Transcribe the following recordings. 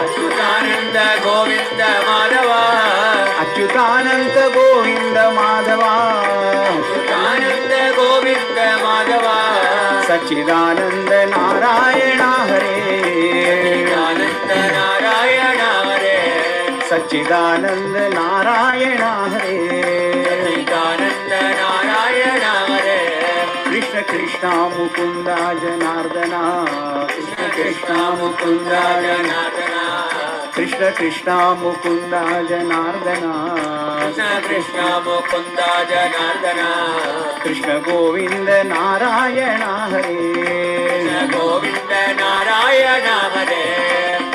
अच्युतानंद गोविंद माधव अच्युतानंद गोविंद माधव अच्युतानंद गोविंद माधव सच्चिदानंद नारायण हरे सच्चिदानंद नारायण हरे सच्चिदानंद नारायण हरे सच्चिदानंद नारायण हरे कृष्ण कृष्ण मुकुंद जनार्दना कृष्ण कृष्ण मुकुंद जनार्दना कृष्ण कृष्ण मुकुंद जनार्दना कृष्ण कृष्ण मुकुंद जनार्दना कृष्ण गोविंद नारायण हरे कृष्ण गोविंद नारायण हरे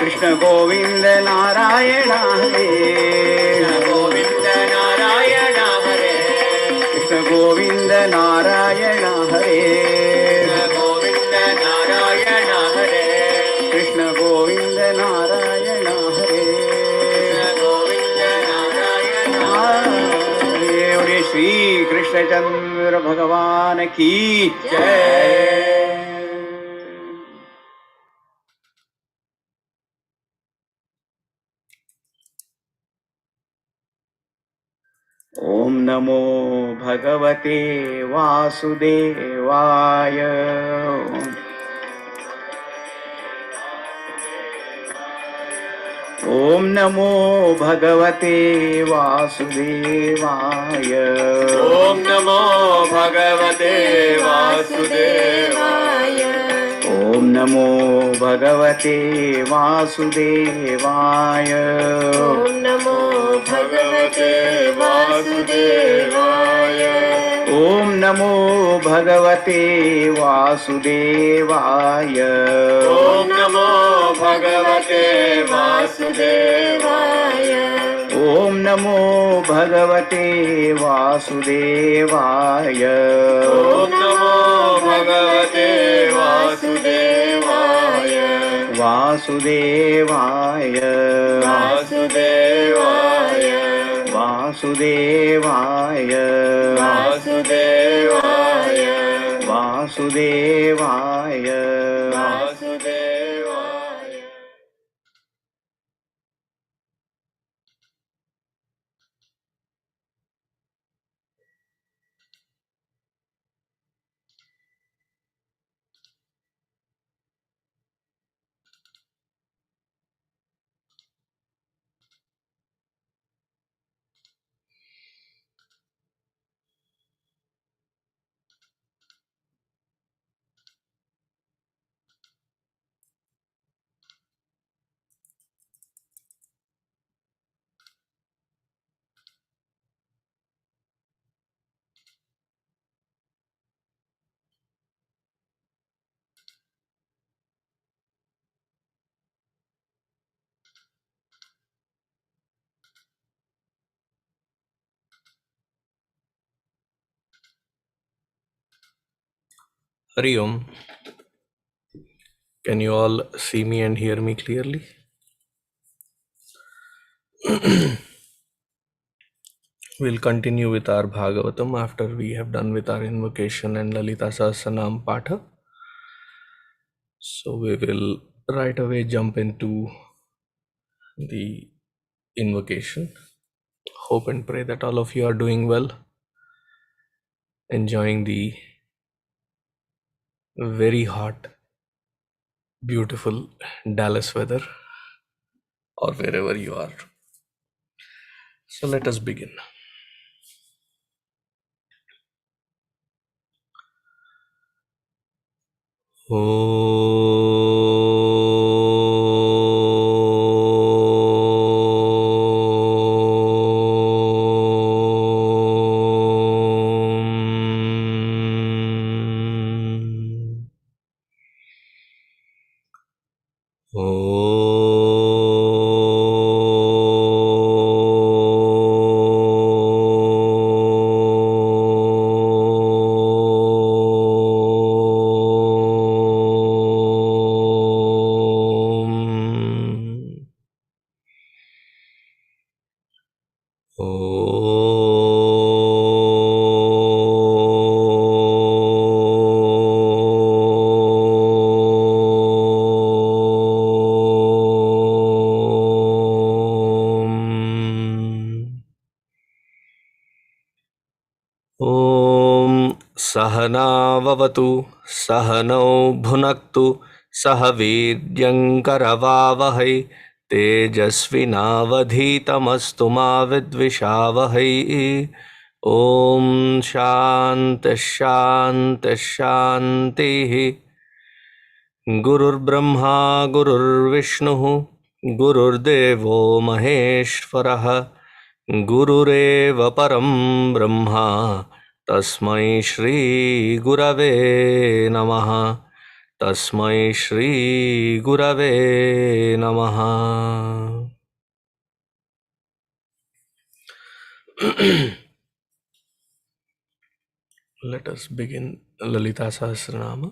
कृष्ण गोविंद नारायण हरे कृष्ण गोविंद नारायण हरे कृष्ण गोविंद नारायण हरे कृष्ण गोविंद नारायण हरे कृष्ण गोविंद नारायण हरे कृष्ण गोविंद नारायण हरे श्री कृष्णचंद्र भगवान की जय। ओम नमो भगवते वासुदेवाय ओम नमो भगवते वासुदेवाय ओम नमो भगवते वासुदेवाय ओम नमो भगवते वासुदेवाय ओम नमो भगवते वासुदेवाय ओम नमो भगवते वासुदेवाय ओम नमो भगवते वासुदेवाय ओम नमो भगवते वासुदेवाय ओम नमो भगवते वासुदेवाय वासुदेवाय वासुदेवाय वासुदेवाय वासुदेवाय वासुदेवाय वासुदेवाय। Hari Om. Can you all see me and hear me clearly? We'll continue with our Bhagavatam after we have done with our invocation and Lalita Sahasranam Patha. So we will right away jump into the invocation. Hope and pray that all of you are doing well, enjoying the very hot, beautiful Dallas weather or wherever you are. So let us begin. ॐ सहनाववतु सहनौ भुनक्तु सह वीर्यङ्करवावहै तेजस्विनावधीतमस्तु मा विद्विषावहै। ॐ शान्तिः शान्तिः शान्तिः। गुरुर्ब्रह्मा गुरुर्विष्णुः गुरुर्देवो महेश्वरः गुरुरेव परं ब्रह्मा तस्मै श्रीगुरवे नमः। तस्मै श्रीगुरवे नमः। Let us begin Lalita Sahasranama.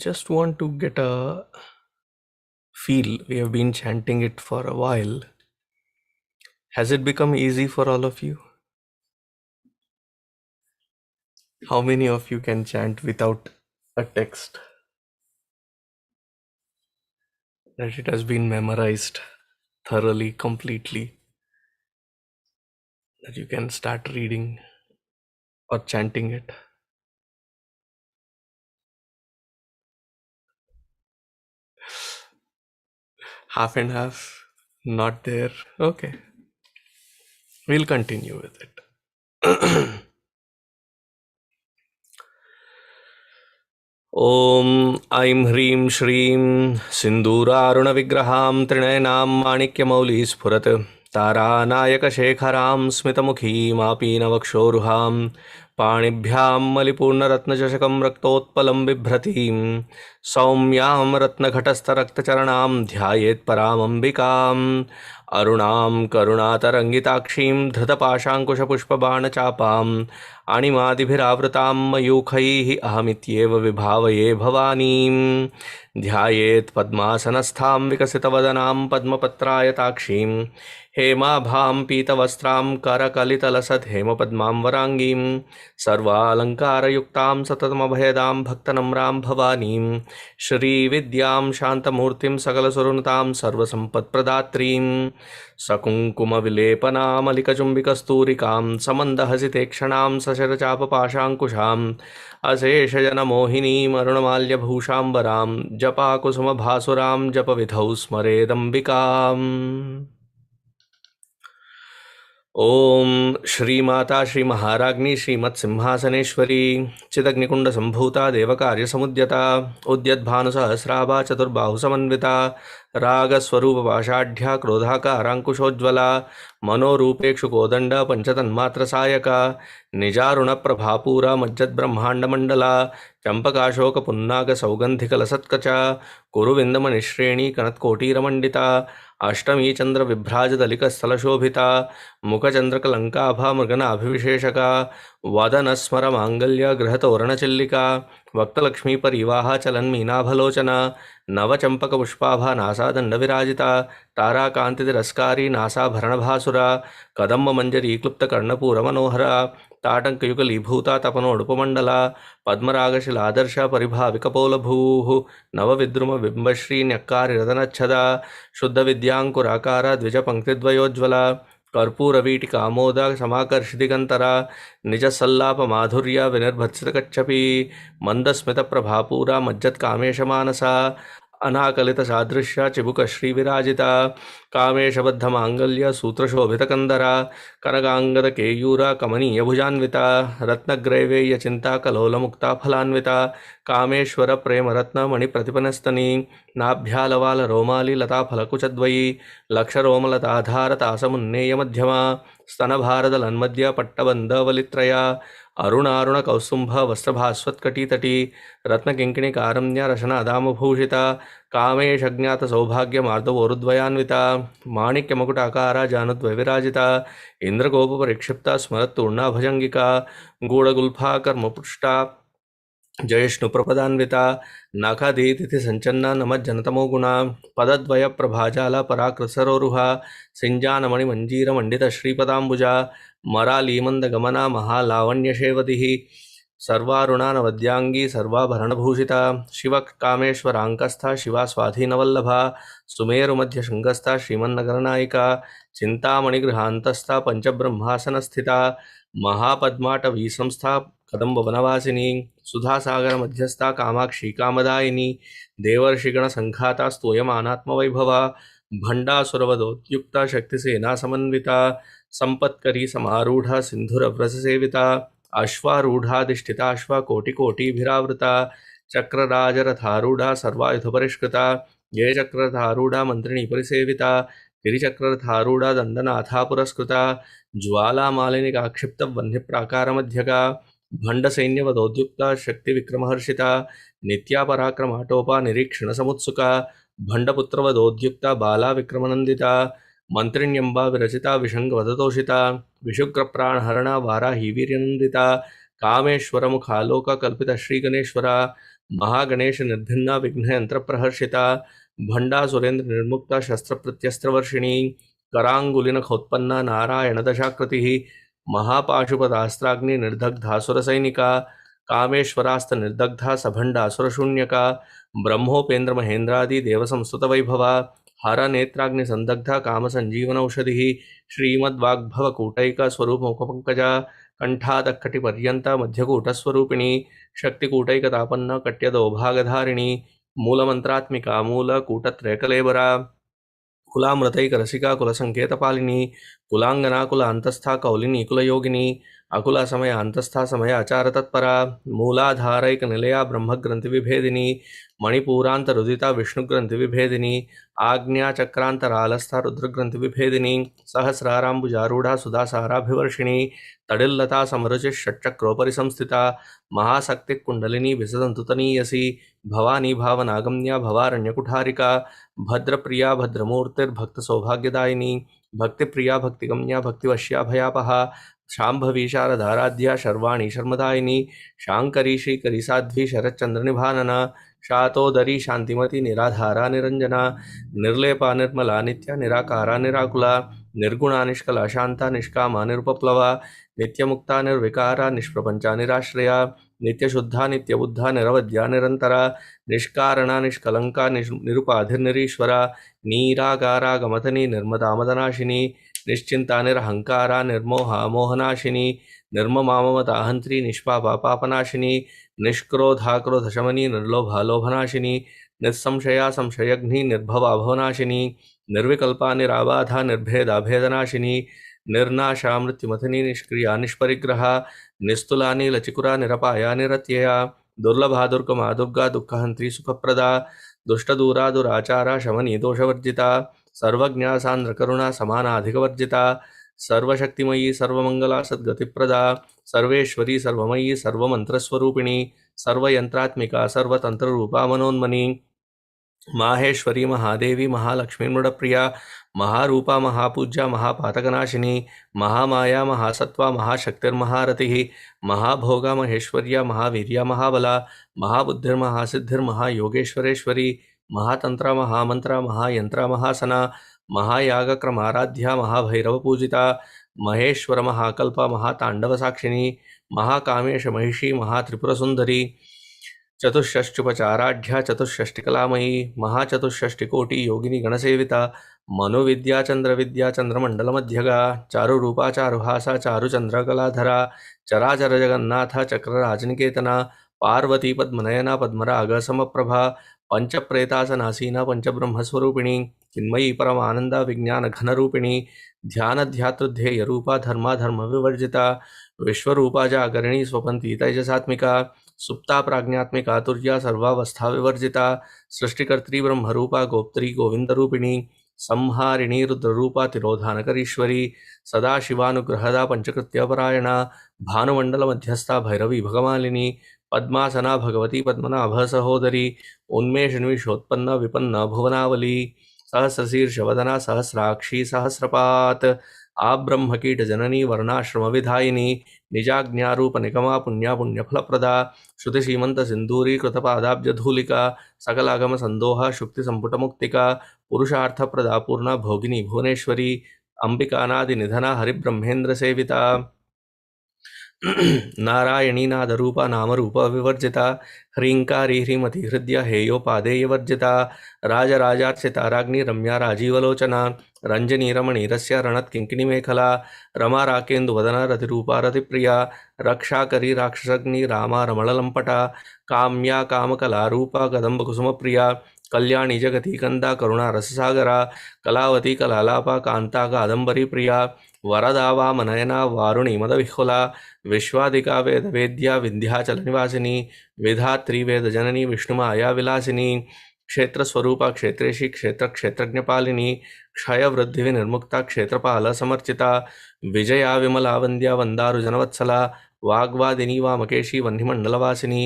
Just want to get a feel. We have been chanting it for a while. Has it become easy for all of you? How many of you can chant without a text? That it has been memorized thoroughly, completely, that you can start reading or chanting it. Half and half, not there. Okay, we'll continue with it. ॐ ऐं ह्रीं श्रीं सिन्दूरारुणविग्रहां त्रिनयनां माणिक्यमौलिस्फुरत् तारानायकशेखरां स्मितमुखीमापीनवक्षोरुहां पाणिभ्यां मलिपूर्णरत्नचषकं रक्तोत्पलं बिभ्रतीं सौम्यां रत्नघटस्थरक्तचरणां ध्यायेत् परामम्बिकाम् अरुणां करुणातरङ्गिताक्षीं धृतपाशाङ्कुशपुष्पबाणचापाम् अणिमादिभिरावृतां मयूखैः अहमित्येव विभावये भवानीं ध्यायेत् पद्मासनस्थां विकसितवदनां पद्मपत्रायताक्षीं हेमाभां पीतवस्त्रां करकलितलसद्हेमपद्मां वराङ्गीं सर्वालङ्कारयुक्तां सततमभयदां भक्तनम्रां भवानीं श्रीविद्यां शान्तमूर्तिं सकलसुरनुतां सर्वसम्पत्प्रदात्रीं सकुङ्कुमविलेपनामलिकचुम्बिकस्तूरिकां समन्दहसितेक्षणां सशरचापपाशाङ्कुशाम् अशेषजनमोहिनीम् अरुणमाल्यभूषाम्बरां जपाकुसुमभासुरां जपविधौ स्मरेदम्बिकाम्। ॐ श्रीमाता श्रीमहाराज्ञी श्रीमत्सिंहासनेश्वरी चिदग्निकुण्डसम्भूता देवकार्यसमुद्यता उद्यद्भानुसहस्राभा चतुर्बाहुसमन्विता रागस्वरूपपाषाढ्या क्रोधाकाराङ्कुशोज्ज्वला मनोरूपेक्षु कोदण्ड पञ्चतन्मात्रसायका निजारुणप्रभापूरा मज्जद्ब्रह्माण्डमण्डला चम्पकाशोकपुन्नागसौगन्धिकलसत्कचा कुरुविन्दमनिश्रेणी कनत्कोटीरमण्डिता अष्टमी चन्द्रविभ्राजदलिकस्थलशोभिता मुखचन्द्रकलङ्काभा मृगनाभिविशेषका वदनस्मरमाङ्गल्यगृहतोरणचिल्लिका वक्तलक्ष्मीपरिवाहा चलन्मीनाभलोचना नवचम्पकपुष्पाभा नासादण्डविराजिता ताराकान्तितिरस्कारी नासाभरणभासुरा कदम्बमञ्जरीक्लुप्तकर्णपूरमनोहरा ताटङ्कयुगलीभूता तपनोडुपमण्डला पद्मरागशिलादर्शा परिभाविकपोलभूः नवविद्रुमबिम्बश्रीन्यक्कारिरतनच्छदा शुद्धविद्याङ्कुराकारा द्विजपङ्क्तिद्वयोज्ज्वला कर्पूरवीटिकामोदा समाकर्षिदिगन्तरा निजसल्लापमाधुर्या विनिर्भत्सितकच्छपी मन्दस्मितप्रभापूरा मज्जत्कामेशमानसा अनाकलितसादृश्या चिबुकश्रीविराजिता कामेशबद्धमाङ्गल्य सूत्रशोभितकन्दरा कनकाङ्गदकेयूरा कमनीयभुजान्विता रत्नग्रैवेयचिन्ता कलोलमुक्ता फलान्विता कामेश्वरप्रेमरत्नमणिप्रतिपनस्तनी नाभ्यालवालरोमाली लताफलकुचद्वयी लक्षरोमलताधारतासमुन्नेयमध्यमा स्तनभारदलन्मध्य पट्टबन्धवलित्रया अरुणारुणकौस्तुम्भ वस्त्रभास्वत्कटीतटी रत्नकिङ्किणिकारम्या रशनादामभूषिता कामेशज्ञातसौभाग्यमार्दवोरुद्वयान्विता माणिक्यमकुटाकारा जानुद्वयविराजिता इन्द्रगोपपरिक्षिप्ता स्मरत्तूर्णाभुजङ्गिका गूढगुल्फा कर्मपुष्टा जयिष्णुप्रपदान्विता नाखादीतिथिसञ्चन्ना नमज्जनतमो गुणा पदद्वयप्रभाजाला पराकृतसरोरुहा सिञ्जानमणिमञ्जीरमण्डितश्रीपदाम्बुजा मरालीमन्दगमना महालावण्यशेवतिः सर्वारुणानवद्यांगी सर्वाभरणभूषिता शिवकामेश्वराङ्कस्था शिवा स्वाधीनवल्लभा सुमेरुमध्यशृङ्गस्था श्रीमन्नगरनायिका चिन्तामणिगृहान्तस्था पञ्चब्रह्मासनस्थिता महापद्माटवीसंस्था कदम्बवनवासिनी सुधासागरमध्यस्था कामाक्षी कामदायिनी देवर्षिगणसङ्घाता स्तूयमानात्मवैभवा भण्डासुरवदोद्युक्ता शक्तिसेना समन्विता संपत्करी समारूढ़ा सिंधुरव्रजसेविता अश्वारूढ़ाधिष्ठिता अश्वकोटिकोटिभिरावृता चक्रराजरथारूढ़ा सर्वायुधपरिष्कृता ये चक्ररथारूढ़ा मंत्रिणी परिसेविता गिरिचक्ररथारूढ़ा दंडनाथा पुरस्कृता ज्वालामालिनिकाक्षिप्त वह्निप्राकारमध्यगा भण्डसैन्यवदोद्युक्ता शक्तिविक्रमहर्षिता नित्यापराक्रमाटोपा निरीक्षणसमुत्सुका भण्डपुत्रवदोद्युक्ता बाला विक्रमनन्दिता मंत्रिण्यंबा विरचिता विषंगवदतोषिता विशुक्रप्राणहरणा वाराही वीर्यनंदिता कामेश्वरमुखालोका कल्पिता श्रीगणेश्वरा महागणेश निर्भिन्ना विघ्नयंत्रप्रहर्षिता भंडा सुरेंद्र निर्मुक्ता शस्त्रप्रत्यस्त्रवर्षिणी करांगुलिनखोत्पन्ना नारायण दशाकृतिः महापाशुपदास्त्राग्नि निर्दग्धासुरसैनिका कामेश्वरास्त निर्दग्धा सभण्डासुरशून्यका ब्रह्मोपेन्द्र महेन्द्रादि देवसंस्तुतवैभवा हर नेत्राग्नि संदग्धा काम संजीवन औषधि श्रीमद्वाग्भवकूटैका स्वरूपमुखपङ्कजा कंठादक्कटिपर्यन्ता मध्यकूटस्वरूपिणी शक्तिकूटैकतापन्न कट्यदोभागधारिणी मूलमन्त्रात्मिका मूलकूटत्रयकलेबरा कुलामृतैकरसिका कुलसंकेतपालिनी कुलांगना कुलांतस्था कौलिनी कुलयोगिनी अकुला समय अंतस्था समय आचार तत्परा मूलाधारैक निलया ब्रह्मग्रंथि विभेदिनी मणिपूरांत रुदिता विष्णुग्रंथि विभेदिनी आज्ञा चक्रांतरालस्था रुद्रग्रंथि विभेदिनी सहस्रारांबुजारूढ़ा सुधासाराभिवर्षिणी तडिल्लता समरुचिः षट्चक्रोपरि संस्थिता महाशक्ति कुंडलिनी विसदन्तुतनीयसी भवानी भावनागम्या भवारण्यकुठारिका भद्रप्रिया भद्रमूर्तिर्भक्त सौभाग्यदायिनी भक्तिप्रिया भक्तिगम्या भक्तिवश्या भयापहा शांभवी शारदाराध्या शर्वाणी शर्मदायिनी शांकरी श्रीकरी साध्वी शरच्चंद्रनिभानना शातोदरी शांतिमती निराधारा निरंजना निर्लेपा निर्मला नित्या निराकारा निराकुला निर्गुणा निष्कला शांता निष्कामा निरुपप्लवा नित्यमुक्ता निर्विकारा निष्प्रपंचा निराश्रया नित्यशुद्धा नित्यबुद्धा निरवध्या निरंतरा निष्कारणा निष्कलंका निरुपाधिर्निरीश्वरा नीरागारा गमथनी निर्मदामदनाशिनी निश्चिंता निरहंकारा निर्मोहा मोहनाशिनी निर्ममाममताहंत्री निष्पापा पापनाशिनी निष्क्रोधा क्रोधशमनी निर्लोभा लोभनाशिनी निस्संशया संशयग्नि निर्भवा भवनाशिनी निर्विकल्पा निराबाधा निर्भेदा भेदनाशिनी निर्नाशा मृत्युमथनी निष्क्रिया निष्परिग्रहा निस्तुला नीलचिकुरा निरपाया निरत्यया दुर्लभा दुर्गमा दुर्गा दुःखहंत्री सुखप्रदा दुष्टदूरा दुराचारा शमनी दोषवर्जिता सर्वज्ञा सान्द्रकरुणा समानाधिकवर्जिता सर्वशक्तिमयी सर्वमंगला सद्गतिप्रदा सर्वेश्वरी सर्वमयी सर्वमंत्रस्वरूपिणी सर्वयंत्रात्मिका सर्वतंत्ररूपा मनोन्मनी माहेश्वरी महादेवी महालक्ष्मी मृडप्रिया महारूपा महापूज्या महापातकनाशिनी महामाया महासत्वा महाशक्तिर्महारतिः महाभोगा महेश्वर्या महावीर्या महाबला महाबुद्धिर्महासिद्धिर्महायोगेश्वरेश्वरी महातंत्रा महामंत्रा महायंत्रा महासना महायागक्रमाराध्या महाभैरवपूजिता महेश्वर महाकल्पा महातांडवसाक्षिणी महाकामेश महिषी महात्रिपुरसुंदरी चतुष्षष्टुपचाराढ्या चतुष्षष्टिकलामयी महाचतुष्षष्टिकोटि योगिनी गणसेविता मनोविद्या चंद्रविद्या चंद्रमंडलमध्यगा चारुरूपा चारुहासा चारुचंद्रकलाधरा चराचर जगन्नाथा चक्रराजनिकेतना पार्वती पद्मनयना पद्मराग समप्रभा पंचप्रेतासनासीना पंचब्रह्मस्वरूपिणी चिन्मयी परमानंदा विज्ञान घनरूपिणी ध्यानध्यातृध्येय रूपा धर्मा धर्म विवर्जिता विश्वरूपा जागरिणी स्वपंती तैजसात्मिका सुप्ता प्राज्ञात्मिका तुर्या सर्वावस्था विवर्जिता सृष्टिकर्त्री ब्रह्मरूपा गोप्त्री गोविंदरूपिणी संहारिणी रुद्ररूपा तिरोधानकरीश्वरी सदा शिवानुग्रहदा पंचकृत्यपरायणा भानुमंडल मध्यस्था भैरवी भगमालिनी पद्मासना भगवती पद्मनाभ सहोदरी उन्मेषन्विषोत्पन्न विपन्न भुवनावली सहस्रशीर्षवदना सहस्राक्षी सहस्रपात आब्रह्मकीट जननी वर्णाश्रम विधायिनी निजाज्ञारूप निगमा पुण्या पुण्यफलप्रदा श्रुतिसीमंत सिंदूरी कृतपादाब्जधूलिका सकलागम संदोहा शुक्ति संपुट मुक्तिका पुरुषार्थप्रदा पूर्णा भोगिनी भुवनेश्वरी अंबिकानादि निधना हरिब्रह्मेन्द्र सेविता नारायणी नादरूपा नामरूप विवर्जिता ह्रीङ्कारी ह्रीमती हृदय हेयोपादेयवर्जिता राजराजार्चिता राज्ञी रम्या राजीवलोचना रञ्जनी रमणीरस्य रणत्किङ्किणीमेखला रमा राकेन्दुवदना रतिरूपा रतिप्रिया रक्षाकरी राक्षसग्नि रामा रमणलम्पटा काम्या कामकलारूपा कदम्बकुसुमप्रिया कल्याणी जगती कंदा करुणा रससागरा कलावती कलालापा कांता कादंबरी प्रिया वरदा वामनयना वारुणी मदविह्वला विश्वादिका वेदवेद्या विंध्याचल निवासिनी विधात्री वेदजननी विष्णुमाया विलासिनी क्षेत्रस्वरूपा क्षेत्रेशी क्षेत्र क्षेत्रज्ञपालिनी क्षयवृद्धि विनिर्मुक्ता क्षेत्रपाल समर्चिता विजया विमला वंद्या वंदारुजनवत्सला वाग्वादिनी वामकेशी वह्निमण्डलवासिनी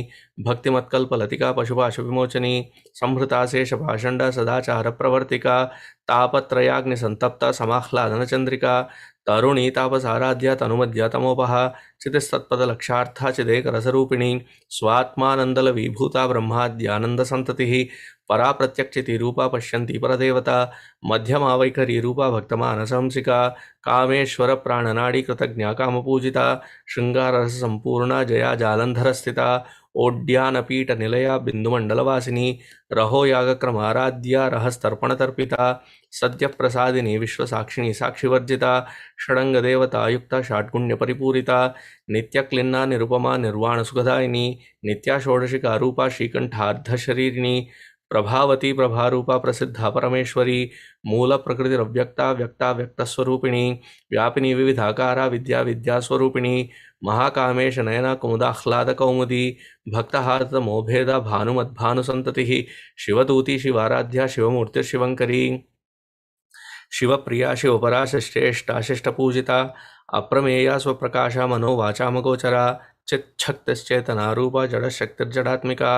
भक्तिमत्कल्पलतिका पशुपाशुविमोचनी संहृता शेषभाषण्ड सदाचार प्रवर्तिका तापत्रयाग्निसंतप्ता समाह्लादनचंद्रिका तरुणी तापसाराध्या तनुमध्या तमोपहा चितिस्तत्पदलक्षार्था चिदेकरसरूपिणी स्वात्मानन्दलवीभूता ब्रह्माद्यानन्दसन्ततिः परा प्रत्यक्षितिरूपा पश्यन्ती परदेवता मध्यमा वैखरी रूपा भक्तमानसंसिका कामेश्वर प्राणनाडी कृतज्ञा कामपूजिता शृंगाररस संपूर्णा जया जालंधरस्थिता ओड्यानपीठनिलया बिंदुमंडलवासिनी रहो यागक्रमाराध्या रहस्तर्पणतर्पिता सद्यप्रसादिनी विश्वसाक्षिणी साक्षिवर्जिता षडंगदेवता युक्ता षाट्गुण्यपरिपूरिता नित्यक्लिन्ना निरुपमा निर्वाणसुखदायिनी नित्या षोडशिका रूपा श्रीकंठार्धशरीरिणी प्रभावती प्रभारूपा प्रसिद्धा परमेश्वरी मूल प्रकृतिरव्यक्ता व्यक्ता व्यक्तस्वरूपिणी व्यापिनी विविधाकारा विद्या विद्यास्वरूपिणी महाकामेश नयना कुमुदाह्लाद कौमुदी भक्तहार्दमोभेदा भानुमद्भानुसंततिः शिवदूती शिवाराध्या शिवमूर्तिर्शिवंकरी शिवप्रिया शिवपरा श्रेष्ठा शिष्टपूजिता अप्रमेया स्वप्रकाशा मनोवाचामगोचरा चिच्छक्तिश्चेतना रूपा जडशक्तिर्जडात्मिका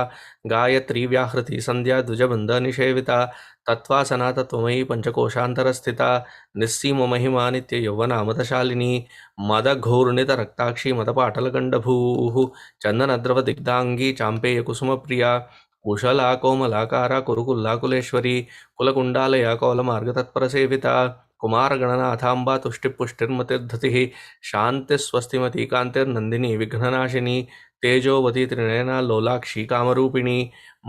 गायत्री व्याहृति संध्या द्विजबंध निषेविता तत्वासना तत्वमयी पंचकोशांतरस्थिता निस्सीम महिमा नित्य यौवनामदशालिनी मदघूर्णित रक्ताक्षी मदपाटलगंडभूः चंदनद्रव दिग्धांगी चांपेय कुसुमप्रिया कुशला कोमलाकारा कुरुकुल्लाकुलेश्वरी कुलकुंडालया कौलमार्गतत्परसेविता कुमारगणनाथांबा तुष्टिपुष्टिर्मतिर्धतिः शांतिस्वस्तिमती कांतिर्नंदिनी विघ्ननाशिनी तेजोवती त्रिनयना लोलाक्षी कामरूपिणी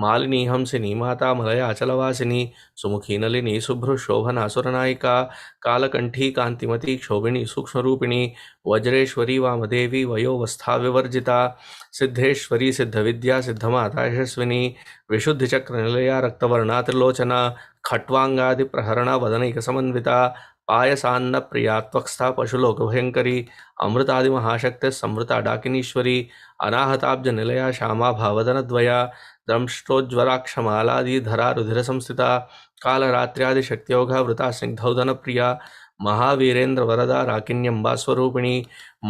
मालिनी हंसिनी माता मलयाचलवासिनी सुमुखी नलिनी शुभ्रशोभना सुरनायिका कालकंठी कांतिमती क्षोभिणी सूक्ष्मरूपिणी वज्रेश्वरी वामदेवी वयोवस्था विवर्जिता सिद्धेश्वरी सिद्धविद्या सिद्धमाता यशस्विनी विशुद्धिचक्रनिलया रक्तवर्णा त्रिलोचना खट्वांगादि प्रहरणा वदनैक समन्विता पायसान्न प्रिया त्वक्स्था पशुलोकभयंकरी अमृतादि महाशक्ति समृता डाकिनीश्वरी अनाहताब्ज निलया श्यामा भावदनद्वया दंष्ट्रोज्वलाक्षमालादि धरा रुधिर संस्थिता कालरात्र्यादि शक्तियोगा वृता स्निग्धौदन प्रिया महावीरेन्द्र वरदा राकिन्यंबा स्वरूपिणी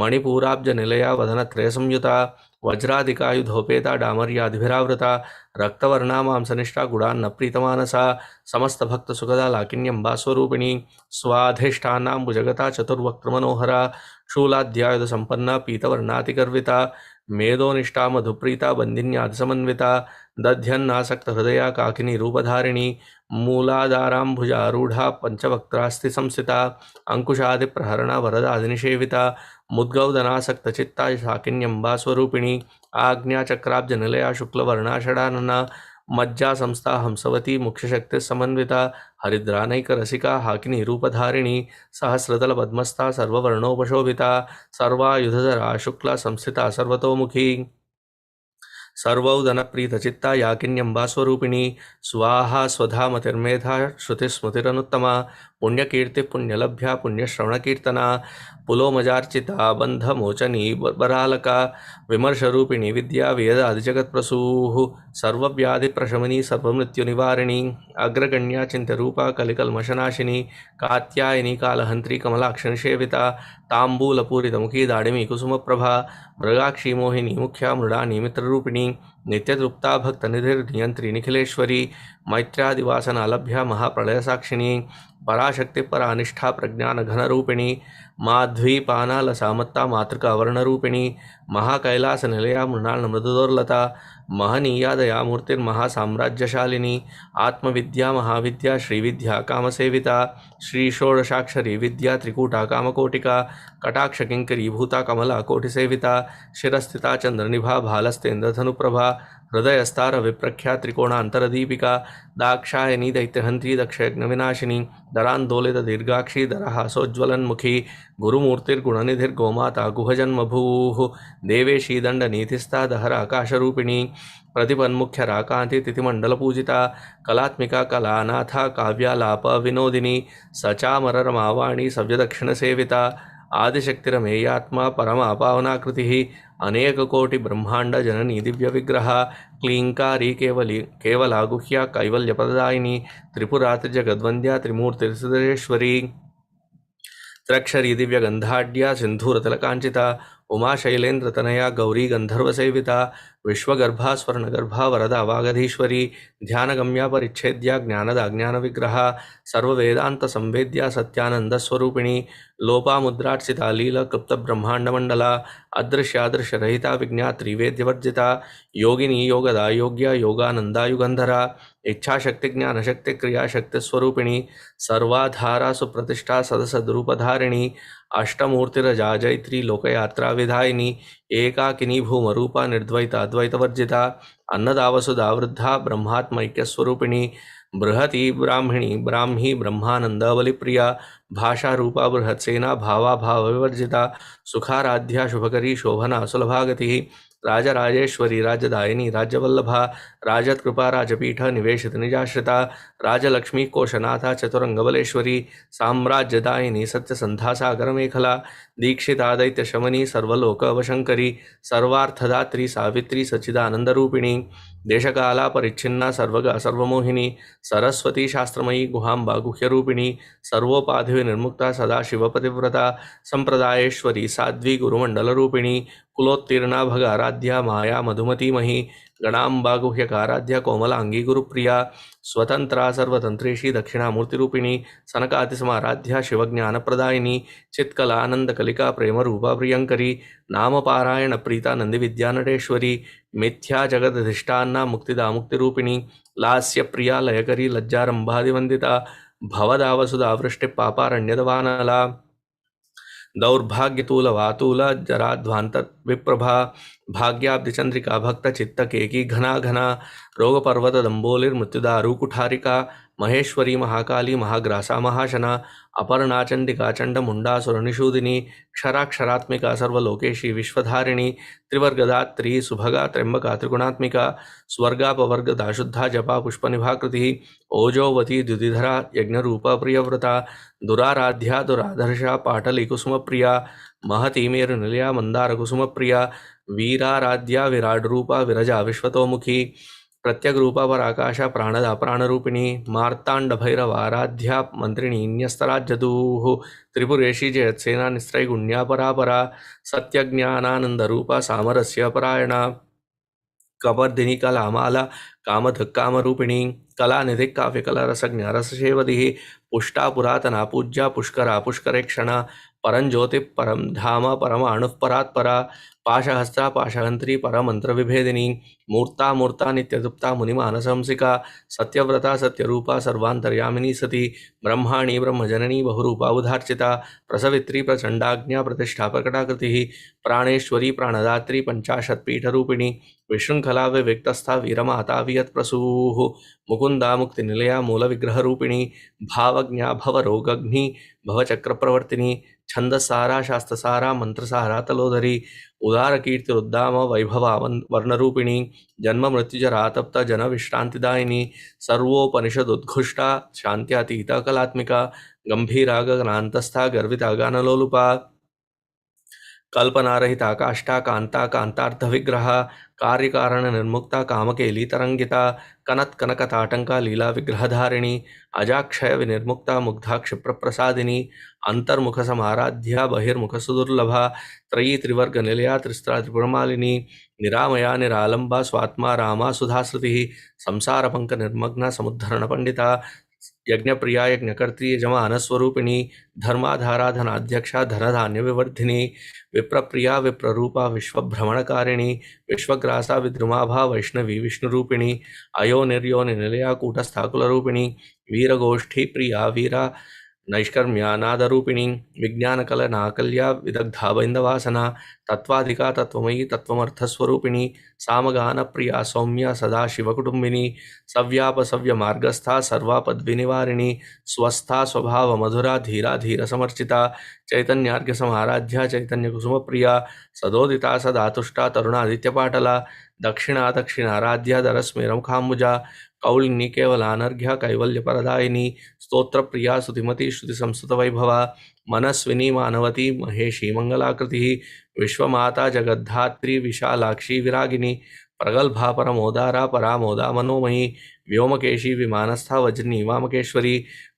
मणिपूराब्ज निलया वदनत्रय संयुता वज्रादिकायुधोपेता डामर्यादिभिरावृता रक्तवर्णा मांसनिष्ठा गुणान्न प्रीतमानसा समस्त भक्त सुखदा लाकिन्यंबा स्वरूपिणी स्वाधिष्ठानाम्बुजगता चतुर्वक्त्रमनोहरा शूलाध्यायुध संपन्ना पीतवर्णातिगर्विता मेधोनिष्ठा मधुप्रीता बंदिन्यादिसमन्विता दध्यन्नासक्त हृदया काकिनी रूपधारिणी मूलाधाराम्भुजारूढ़ा पंचवक्त्रास्ति संस्थिता अंकुशादि प्रहरणा वरदादिनिषेविता मुद्गौदनासक्त चित्ता शाकिन्यंबा स्वरूपिणी आज्ञाचक्राब्ज निलया शुक्लवर्णा षडानना मज्जा संस्था हंसवती मुख्यशक्ति समन्विता हरिद्रानैक रसिका हाकिनी रूपधारिणी सहस्रदल पद्मस्था सर्ववर्णोपशोभिता सर्वायुधधरा शुक्ला संस्थिता सर्वतोमुखी सर्वौदनप्रीतचित्ता याकिन्यंबा स्वरूपिणी स्वाहा स्वधा मतिर्मेधा श्रुतिस्मृतिरनुत्तमा पुण्यकीर्ति पुण्यलभ्या पुण्यश्रवणकीर्तना पुलोमजार्चिता बंधमोचनी बरालका विमर्शरूपिणी विद्या वेदादिजगत्प्रसूः सर्वव्याधिप्रशमनी सर्वमृत्युनिवारिणी अग्रगण्या चिन्त्यरूपा कलिकल्मषनाशिनी कात्यायनी कालहंत्री कमलाक्षनिषेविता ताम्बूलपूरितमुखी दाडिमी कुसुमप्रभा मृगाक्षी मोहिनी मुख्या मृडानी मित्ररूपिणी नित्यतृप्ता भक्तनिधिर्नियंत्री निखिलेश्वरी मैत्र्यादिवासनालभ्या महाप्रलयसाक्षिणी पराशक्ति परानिष्ठा प्रज्ञान घनरूपिणी माध्वी पानाल सामत्ता मातृका वर्णरूपिणी महाकैलास निलया मृणाल मृदुदोर्लता महनीया दया मूर्तिर्महासाम्राज्यशालिनी आत्मविद्या महाविद्या श्रीविद्या कामसेविता श्री षोडशाक्षरी विद्या त्रिकूटा कामकोटिका कटाक्ष किंकरीभूता कमला कोटिसेविता शिरस्थिता चंद्रनिभा भालस्तेन्द्रधनुप्रभा हृदयस्तार विप्रख्या त्रिकोणांतरदीपिका दाक्षायनी दैत्यहंत्री दक्षयज्ञविनाशिनी दरान्दोलित दीर्घाक्षी दरहासोज्ज्वलन्मुखी गुरुमूर्तिर्गुणनिधिर्गोमाता गुहजन्मभूः देवेशी दण्डनीतिस्था दहराकाशरूपिणी प्रतिपन्मुख्यराकान्ति तिथिमण्डलपूजिता कलात्मिका कलानाथा काव्यालाप विनोदिनी सचामररमावाणी सव्यदक्षिणसेविता आदिशक्तिरमेयात्मा परमा पावनाकृतिः अनेककोटि ब्रह्मांड जननी दिव्य विग्रह क्लींकारी केवला गुह्या कैवल्यप्रदायिनी त्रिपुरा त्रिजगद्वन्द्या त्रिमूर्तिर्सिद्धेश्वरी त्रक्षरी दिव्यगंधाढ्या सिंधूरतिलकांचिता उमा शैलेन्द्रतनया गौरी गंधर्वसेविता विश्वगर्भा स्वर्णगर्भा वरदा वागधीश्वरी ध्यानगम्या परिच्छेद्या ज्ञानदा ज्ञानविग्रहा सर्ववेदांत संवेद्या सत्यानंदस्वरूपिणी लोपामुद्रार्चिता लीला क्लुप्त ब्रह्मांडमंडला अदृश्यादृश्यरहिता विज्ञात्री वेद्यवर्जिता योगिनी योगदा योग्या योगानंदा युगंधरा इच्छाशक्ति ज्ञानशक्ति क्रियाशक्ति स्वरूपिणी सर्वाधारा सुप्रतिष्ठा सदसद्रूपधारिणी अष्टमूर्तिरजा जैत्री लोकयात्रा विधायिनी एकाकिनी भूमरूपा निर्द्वैता द्वैतवर्जिता अन्नदा वसुधा वृद्धा ब्रह्मात्मैक्यस्वरूपिणी बृहती ब्राह्मणी ब्राह्मी ब्रह्मानंदबलिप्रिया भाषा रूपा बृहत्सेना भावा भाव विवर्जिता सुखाराध्या शुभकरी शोभना सुलभागति राजराजेश्वरी राजदायिनी राज्यवल्लभा राजत्कृपा राजपीठ निवेशित निजाश्रिता राजलक्ष्मी कोशनाथा चतुरंगबलेश्वरी साम्राज्यदायिनी सत्यसंधा सागर मेखला दीक्षिता दैत्यशमनी सर्वलोकवशंकरी सर्वार्थदात्री सावित्री सच्चिदानंदरूपिणी देशकाला परिच्छिन्ना सर्वगा सर्वमोहिनी सरस्वती शास्त्रमयी गुहांबा गुह्यरूपिणी सर्वोपाधि निर्मुक्ता सदाशिवपतिव्रता संप्रदायेश्वरी साध्वी गुरुमंडलरूपिणी कुलोत्तीर्णा भगाराध्या माया मधुमतीमही गणांबा गुह्यकाराध्या कोमलांगी गुरुप्रिया स्वतंत्रा सर्वतंत्रेशी दक्षिणामूर्तिरूपिणी सनकातिसमाराध्या शिवज्ञानप्रदायिनी चित्कलानंदकलिका प्रेमरूपा प्रियंकरी नामपारायण प्रीता नंदिविद्यानटेश्वरी मिथ्या जगदधिष्ठान्ना मुक्तिदा मुक्तिरूपिणी लास्यप्रिया लयकरी लज्जारंभादिवंदिता भवदावसुधा वृष्टि पापारण्यदवानला दौर्भाग्यतूल वातूल जराध्वांत विप्रभा भाग्याब्धिचंद्रिका भक्त चित्त केकी घना घना रोगपर्वत दंबोलिर्मृत्युदारु कुठारिका महेश्वरी महाकाली महाग्रासा महाशना अपर्णा चंडिका चंड मुंडासुरनिषूदिनी क्षराक्षरात्मिका सर्वलोकेशी विश्वधारिणी त्रिवर्गदात्री सुभगा त्र्यंबका त्रिगुणात्मिका स्वर्गापवर्गदा शुद्धा जपा पुष्पनिभाकृति ओजोवती द्युतिधरा यज्ञरूपा प्रियव्रता दुराराध्या दुराधर्षा पाटली कुसुमप्रिया महती मेरुनिलया मंदार कुसुमप्रिया वीराराध्या विराट रूपा विरजा विश्वतोमुखी प्रत्यग रूपा पराकाशा प्राणदा प्राणरूपिणी मार्तांड भैरवाराध्या मंत्रिणी न्यस्तराज्यदूः त्रिपुरेशी जयत्सेना निस्त्रैगुण्या परापरा सत्यज्ञानानंद रूपा सामरस्य परायणा कपर्दिनी कलामाला कामधक्कामरूपिणी कलानिधि काव्यकलरसज्ञ रससेवधिः पुष्टा पुरातना पूज्या पुष्करा पुष्करेक्षणा परंज्योति परम धाम परमाणुः परात्परा पाशहस्ता पाशहंत्री परमंत्र विभेदिनी मूर्ता मूर्ता नित्यदुप्ता मुनिमानसंसिका सत्यव्रता सत्यरूपा सर्वांतर्यामिनी सती ब्रह्माणी ब्रह्मजननी बहुरूपा उदार्चिता प्रसवित्री प्रचंडाज्ञा प्रतिष्ठा प्रकटाकृतिः प्राणेश्वरी प्राणदात्री पंचाशत्पीठरूपिणी विशृंखला विविक्तस्था वीरमाता वियत्प्रसूः मुकुंदा मुक्तिनिलया मूलविग्रहरूपिणी भावज्ञा भवरोगग्नि भवचक्रप्रवर्तिनी छंदसारा शास्त्रसारा मंत्रसारा तलोधरी उदार कीर्तिरुद्दाम वैभवा वर्णरूपिणी जन्म मृत्युजरा तप्त जन विश्रांतिदायिनी सर्वोपनिषदुद्घुष्टा शांत्यातीता कलात्मिका गंभीरा गगनांतस्था गर्विता गानलोलुपा कल्पनारहिता काष्ठा कांता कांतार्थ विग्रहा कार्यकारण निर्मुक्ता कामकेली तरंगिता कनत कनकताटंका लीला विग्रहधारिणी अजाक्षय विनिर्मुक्ता मुग्धा क्षिप्र प्रसादिनी अंतर्मुख समाराध्या बहिर्मुख सुदुर्लभा त्रयी त्रिवर्ग निलया त्रिस्त्रा त्रिपुरमालिनी निरामया निरालंबा स्वात्मा रामा सुधाश्रुति संसार पंक निर्मग्ना समुद्धरण पंडिता यज्ञप्रिया यज्ञकर्त्री यजमानस्वरूपिणी धर्माधारा धनाध्यक्षा धनधान्य विवर्धिनी विप्रप्रिया विप्ररूपा विश्वभ्रमणकारिणी विश्वग्रासा विद्रुमाभा वैष्णवी विष्णुरूपिणी अयो निर्यो निलया कूटस्थाकुलरूपिणी वीरगोष्ठी प्रिया वीरा नैष्कर्म्या नादरूपिणी विज्ञानकलनाकल्या विदग्धा बैन्दवासना तत्त्वाधिका तत्त्वमयी तत्त्वमर्थस्वरूपिणी सामगानप्रिया सौम्या सदा शिवकुटुम्बिनी सव्यापसव्यमार्गस्था सर्वापद्विनिवारिणी स्वस्था स्वभावमधुरा धीरा धीरसमर्चिता चैतन्यार्घ्यसमाराध्या चैतन्यकुसुमप्रिया सदोदिता सदातुष्टा तरुणादित्यपाटला दक्षिणा दक्षिणाराध्या दरस्मेरमुखाम्बुजा कौलिनी केवलानर्घ्य कैवल्यपरदायिनी स्तोत्रप्रिया स्तुतिमती श्रुतिसंस्तुतवैभवा मनस्विनी मानवती महेशी मंगलाकृतिः विश्वमाता जगद्धात्री विशालाक्षी विरागिनी प्रगल्भा परमोदारा परामोदा मनोमयी व्योमकेशी विमानस्था वज्रिनी वामकेश्वरी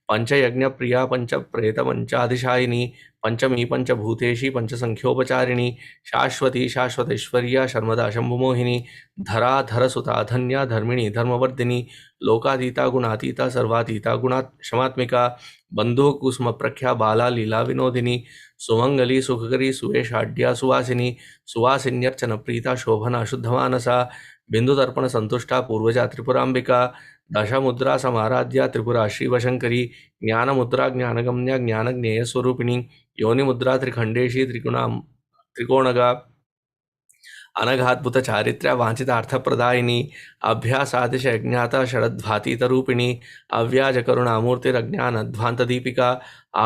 पंचयज्ञप्रिया पंचप्रेतपंचाधिशायिनी पंचमी पंचभूतेशी पंचसंख्योपचारिणी शाश्वती शाश्वतेश्वर्या शर्मदा शंभुमोहिनी धरा धरसुता धन्या धर्मिणी धर्मवर्धिनी लोकातीता गुणातीता सर्वातीता क्षमात्मिका बंधु कुसुम प्रख्या बाला लीला विनोदिनी सुमंगली सुखकरी सुवेशाढ्या सुवासिनी सुवासिन्यर्चन प्रीता शोभना शुद्धमानसा बिंदुदर्पण संतुष्टा पूर्वजा त्रिपुरांबिका दशमुद्रा समाराध्या त्रिपुरा शिवशंकरी ज्ञानमुद्रा ज्ञानगम्या ज्ञानज्ञेयस्वरूपिणी योनिमुद्रा त्रिखंडेशी त्रिकोणगा अनघाद्भुत चारित्र्या वांछितार्थप्रदायिनी अभ्यासातिशयज्ञाता षडध्वातीतरूपिणी अव्याजकरुणामूर्तिरज्ञानध्वान्तदीपिका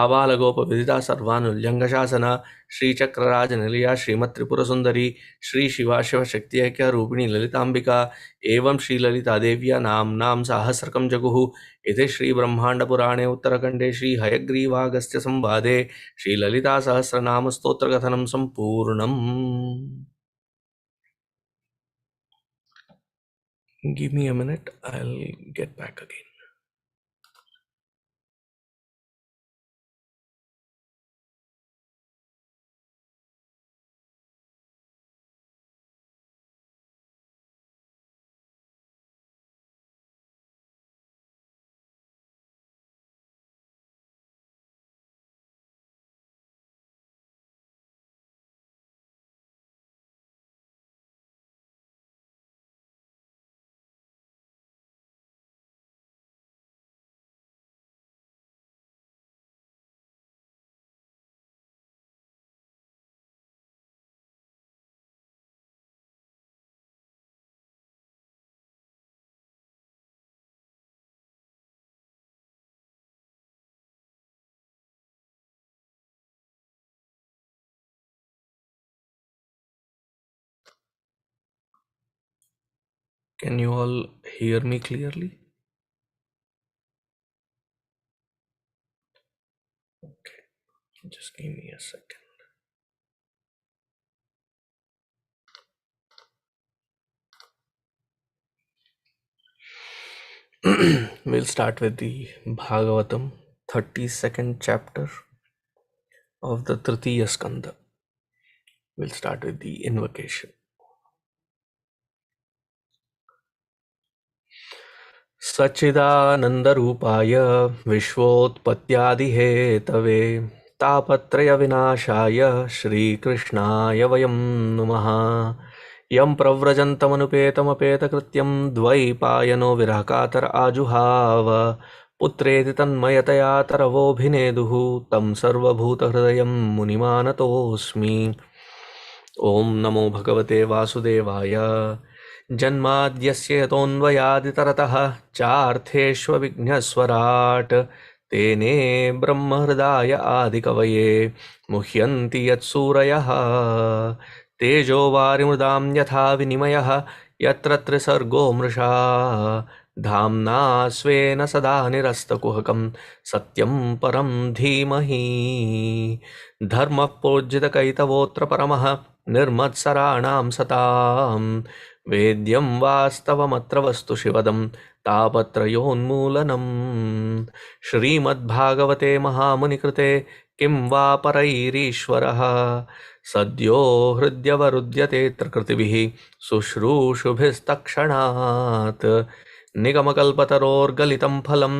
आबालगोपविदिता सर्वानुल्यङ्घशासना श्रीचक्रराजनिलया श्रीमत्त्रिपुरसुन्दरी श्रीशिवा शिवशक्त्यैक्यरूपिणी ललिताम्बिका एवं श्रीललितादेव्या नाम्नां साहस्रकं जगुः इति श्रीब्रह्माण्डपुराणे उत्तरखण्डे श्रीहयग्रीवागस्त्यसंवादे श्रीललितासहस्रनामस्तोत्रकथनं सम्पूर्णम्. Give me a minute, I'll get back again. Can you all hear me clearly? Okay, just give me a second. We'll start with the Bhagavatam, 32nd chapter of the Tritiya Skanda. We'll start with the invocation. सच्चिदानन्दरूपाय विश्वोत्पत्त्यादिहेतवे तापत्रयविनाशाय श्रीकृष्णाय वयं नुमः. यं प्रव्रजन्तमनुपेतमपेतकृत्यं द्वैपायनो विरहकातर आजुहाव पुत्रेति तन्मयतया तरवोऽभिनेदुः तं सर्वभूतहृदयं मुनिमानतोऽस्मि. ॐ नमो भगवते वासुदेवाय. जन्माद्यस्य यतोऽन्वयादितरतः चार्थेष्वविघ्नस्वराट् तेने ब्रह्महृदाय आदिकवये मुह्यन्ति यत्सूरयः. तेजो वारिमृदां यथा विनिमयः यत्र त्रिसर्गो मृषा धाम्ना स्वेन सदा निरस्तकुहकं सत्यं परं धीमहि. धर्मः पूज्यितकैतवोऽत्र परमः निर्मत्सराणां सतां वेद्यं वास्तवमत्र वस्तु शिवदं तापत्रयोन्मूलनम्. श्रीमद्भागवते महामुनिकृते किं वा परैरीश्वरः सद्यो हृद्यवरुध्यतेऽत्र कृतिभिः शुश्रूषुभिस्तत्क्षणात्. निगमकल्पतरोर्गलितं फलं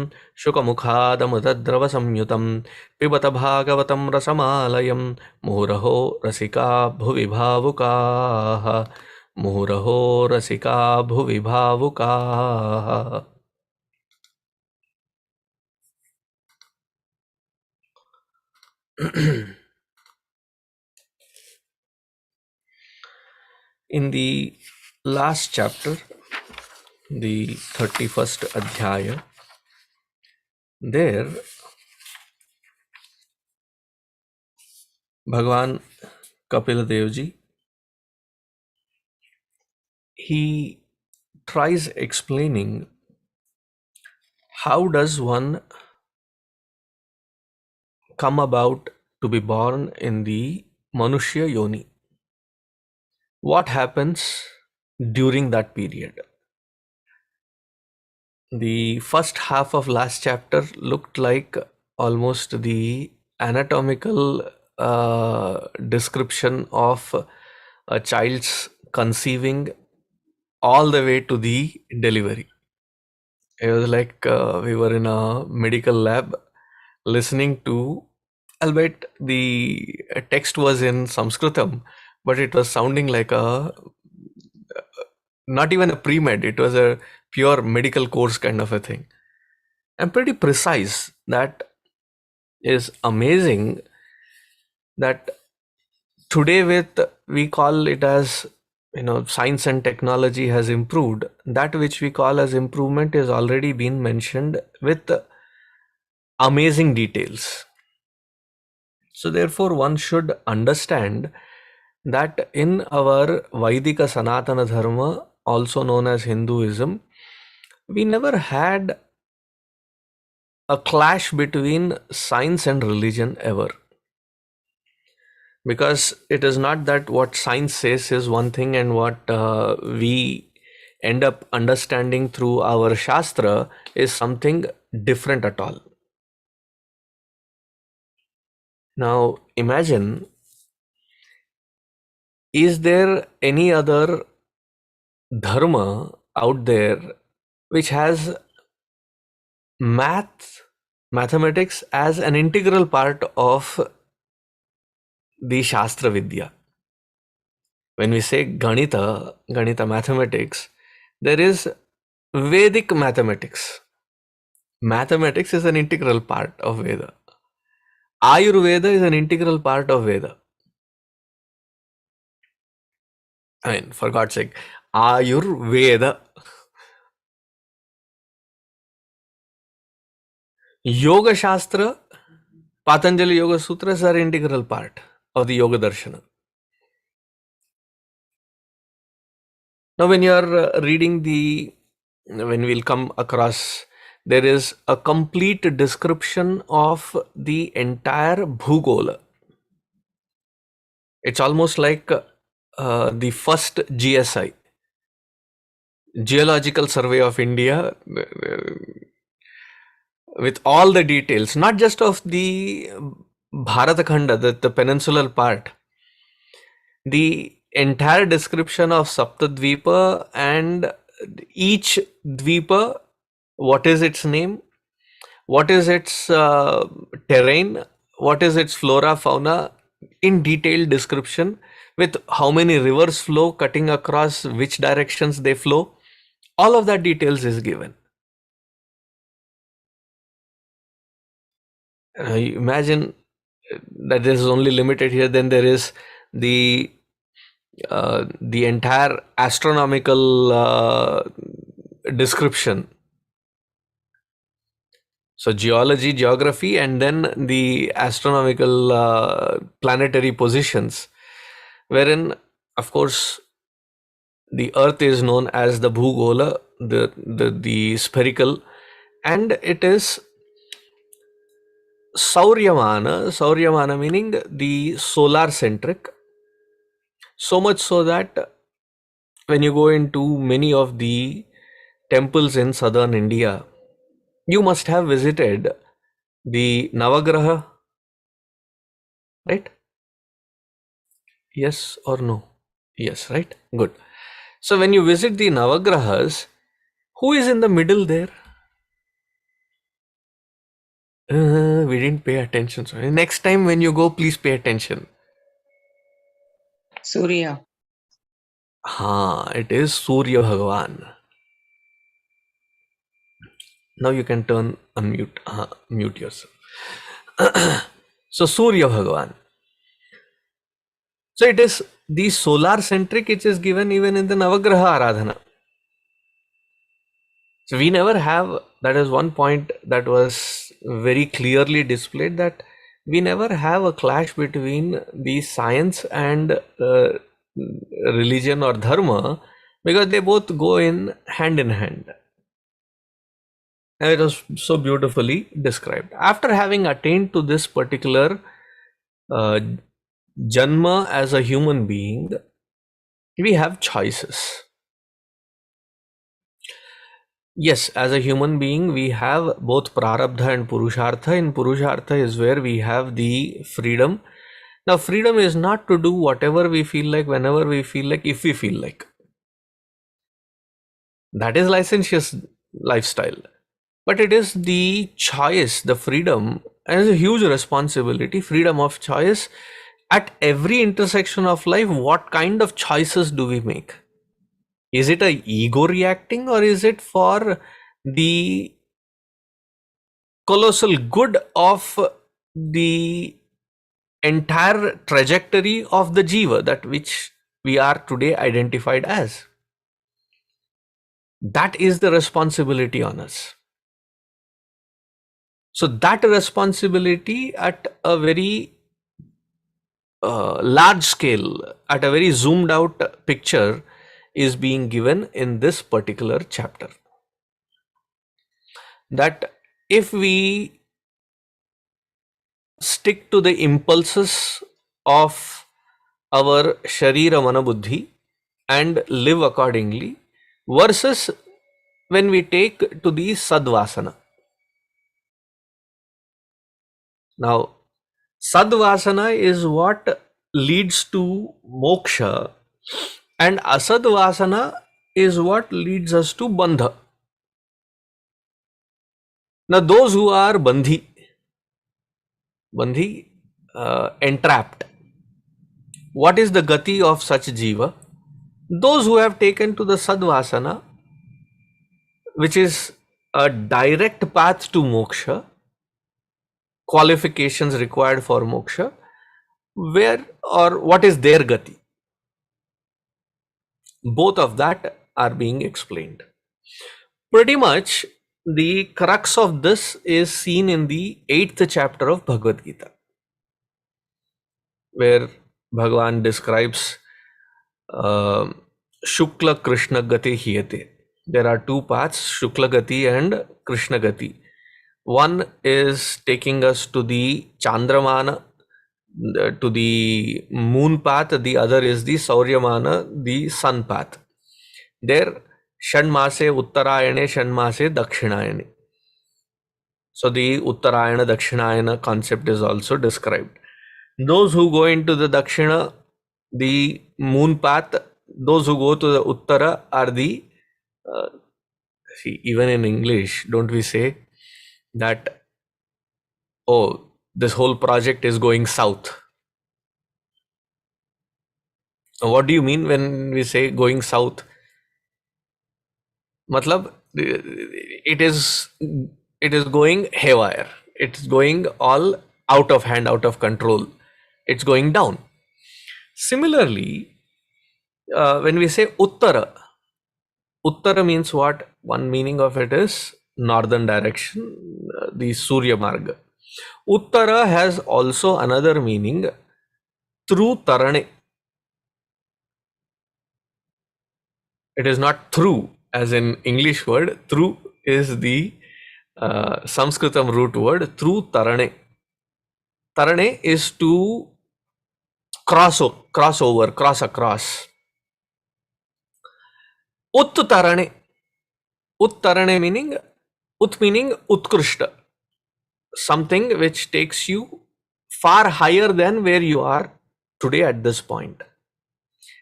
शुकमुखादमुदद्रवसंयुतं पिबत भागवतं रसमालयं मुहुरहो रसिका भुवि भावुकाः मुहुरहो रसिका भुवि भावुकाः. In the last chapter, the 31st adhyaya, there Bhagavan Kapila Devji, he tries explaining how does one come about to be born in the Manushya Yoni. What happens during that period? The first half of last chapter looked like almost the anatomical description of a child's conceiving all the way to the delivery. It was like we were in a medical lab listening to, albeit the text was in Sanskritam, but it was sounding like not even a pre-med, it was a pure medical course kind of a thing. And pretty precise. That is amazing that today with, we call it as, science and technology has improved. That which we call as improvement is already been mentioned with amazing details. So therefore one should understand that in our Vaidika Sanatana Dharma, also known as Hinduism, we never had a clash between science and religion ever. Because it is not that what science says is one thing and what we end up understanding through our Shastra is something different at all. Now imagine, is there any other dharma out there which has mathematics as an integral part of the Shastra Vidya? When we say Ganita mathematics, there is Vedic mathematics. Mathematics is an integral part of Veda. Ayurveda is an integral part of Veda. I mean, for God's sake, Ayurveda. Yoga Shastra, Patanjali Yoga Sutras are integral part of the Yoga Darshana. Now, when you are reading when we'll come across, there is a complete description of the entire Bhugola. It's almost like the first GSI, Geological Survey of India, with all the details, not just of the Bharatakhanda, the peninsular part, the entire description of Saptadvipa and each Dvipa, what is its name, what is its terrain, what is its flora, fauna, in detailed description with how many rivers flow, cutting across which directions they flow. All of that details is given. Imagine that this is only limited here, then there is the entire astronomical description. So geology, geography, and then the astronomical planetary positions, wherein, of course, the Earth is known as the Bhugola, the spherical, and it is Sauryamana meaning the solar centric. So much so that when you go into many of the temples in southern India, you must have visited the Navagraha, right? Yes or no? Yes, right? Good. So when you visit the Navagrahas, Who is in the middle there? We didn't pay attention. So next time when you go, please pay attention. Surya. It is Surya Bhagavan. Now you can mute yourself. So Surya Bhagavan. So it is the solar centric, which is given even in the Navagraha Aradhana. So we never have, that is one point that was very clearly displayed, that we never have a clash between the science and religion or dharma, because they both go in hand. And it was so beautifully described. After having attained to this particular Janma as a human being, we have choices. Yes, as a human being, we have both Prarabdha and Purushartha. In Purushartha is where we have the freedom. Now, freedom is not to do whatever we feel like, whenever we feel like, if we feel like. That is licentious lifestyle. But it is the choice, the freedom, and it's a huge responsibility, freedom of choice. At every intersection of life, what kind of choices do we make? Is it a ego reacting, or is it for the colossal good of the entire trajectory of the jiva, that which we are today identified as? That is the responsibility on us. So that responsibility at a very large scale, at a very zoomed out picture, is being given in this particular chapter. That if we stick to the impulses of our sharira mana buddhi and live accordingly, versus when we take to the sadvasana. Now, sadvasana is what leads to moksha, and asadvasana is what leads us to bandha. Now, those who are bandhi, entrapped, what is the gati of such jiva? Those who have taken to the sadvasana, which is a direct path to moksha, qualifications required for moksha, where or what is their gati? Both of that are being explained. Pretty much the crux of this is seen in the 8th chapter of Bhagavad Gita, where Bhagavan describes Shukla Krishna Gati Hiyate. There are two paths, Shukla Gati and Krishna Gati. One is taking us to the Chandramana, to the moon path. The other is the Sauryamana, the sun path. There, Shanmase Uttarayane, Shanmase Dakshinayane. So the Uttarayana Dakshinayana concept is also described. Those who go into the Dakshina, the moon path, those who go to the Uttara are the, see, even in English, don't we say that, oh, this whole project is going south? What do you mean when we say going south? Matlab, it is going haywire. It's going all out of hand, out of control. It's going down. Similarly, when we say Uttara, Uttara means what? One meaning of it is northern direction, the Surya Marga. Uttara has also another meaning, through Tarane. It is not through, as in English word. Through is the Sanskritam root word, through Tarane. Tarane is to cross over, cross across. Uttarane. Uttarane meaning, Ut meaning Utkrishta. Something which takes you far higher than where you are today at this point.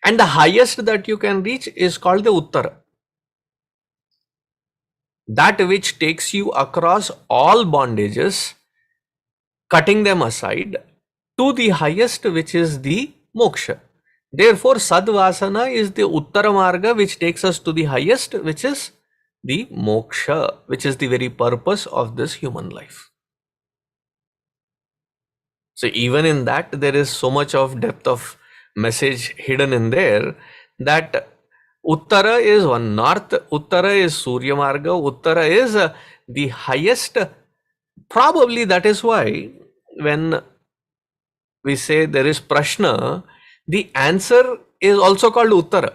And the highest that you can reach is called the Uttara. that which takes you across all bondages, cutting them aside, to the highest, which is the moksha. Therefore, sadvasana is the uttara marga which takes us to the highest, which is the moksha, which is the very purpose of this human life. So even in that, there is so much of depth of message hidden in there, that Uttara is one north, Uttara is Surya Marga, Uttara is the highest. Probably that is why when we say there is Prashna, the answer is also called Uttara.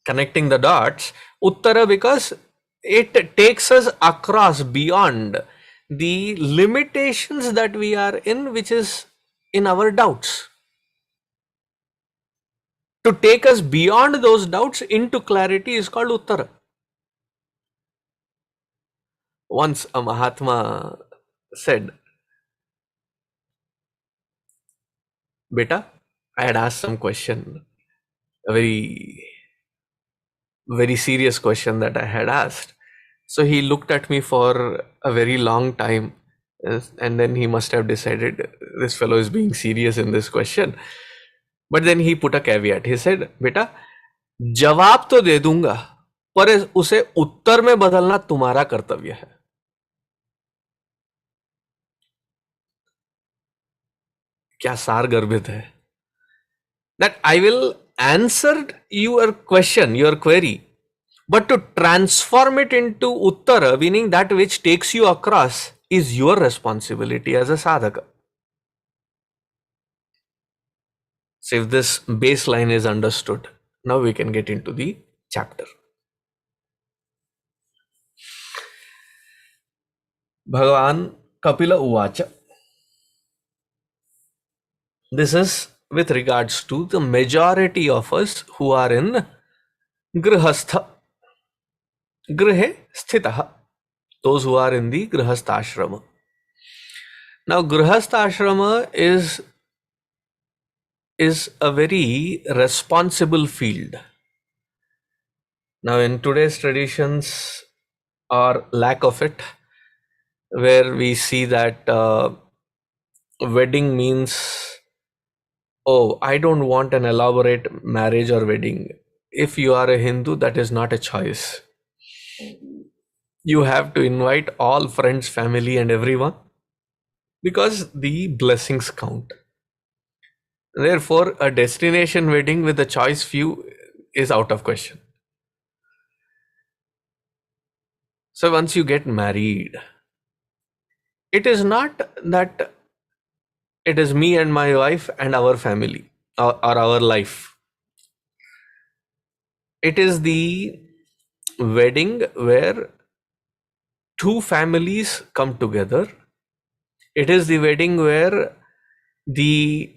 Connecting the dots, Uttara, because it takes us across beyond the limitations that we are in, which is in our doubts. To take us beyond those doubts into clarity is called Uttara. Once a Mahatma said, Beta, I had asked some question, a very serious question that I had asked. So he looked at me for a very long time, and then he must have decided this fellow is being serious in this question. But then he put a caveat. He said, बेटा जवाब तो दे दूंगा, पर उसे उत्तर में बदलना तुम्हारा कर्तव्य है. क्या सार गर्भित है? That I will answer your question, your query, but to transform it into uttara, meaning that which takes you across, is your responsibility as a sadhaka. So if this baseline is understood, now we can get into the chapter. Bhagavan Kapila Uvacha. This is with regards to the majority of us who are in grihastha, grihe sthitaha, those who are in the grihastha ashrama. Now grihastha ashrama is a very responsible field. Now in today's traditions, or lack of it, where we see that wedding means, oh, I don't want an elaborate marriage or wedding. If you are a Hindu, that is not a choice. You have to invite all friends, family, and everyone, because the blessings count. Therefore, a destination wedding with a choice few is out of question. So once you get married, it is not that it is me and my wife and our family or our life. It is the wedding where two families come together. It is the wedding where the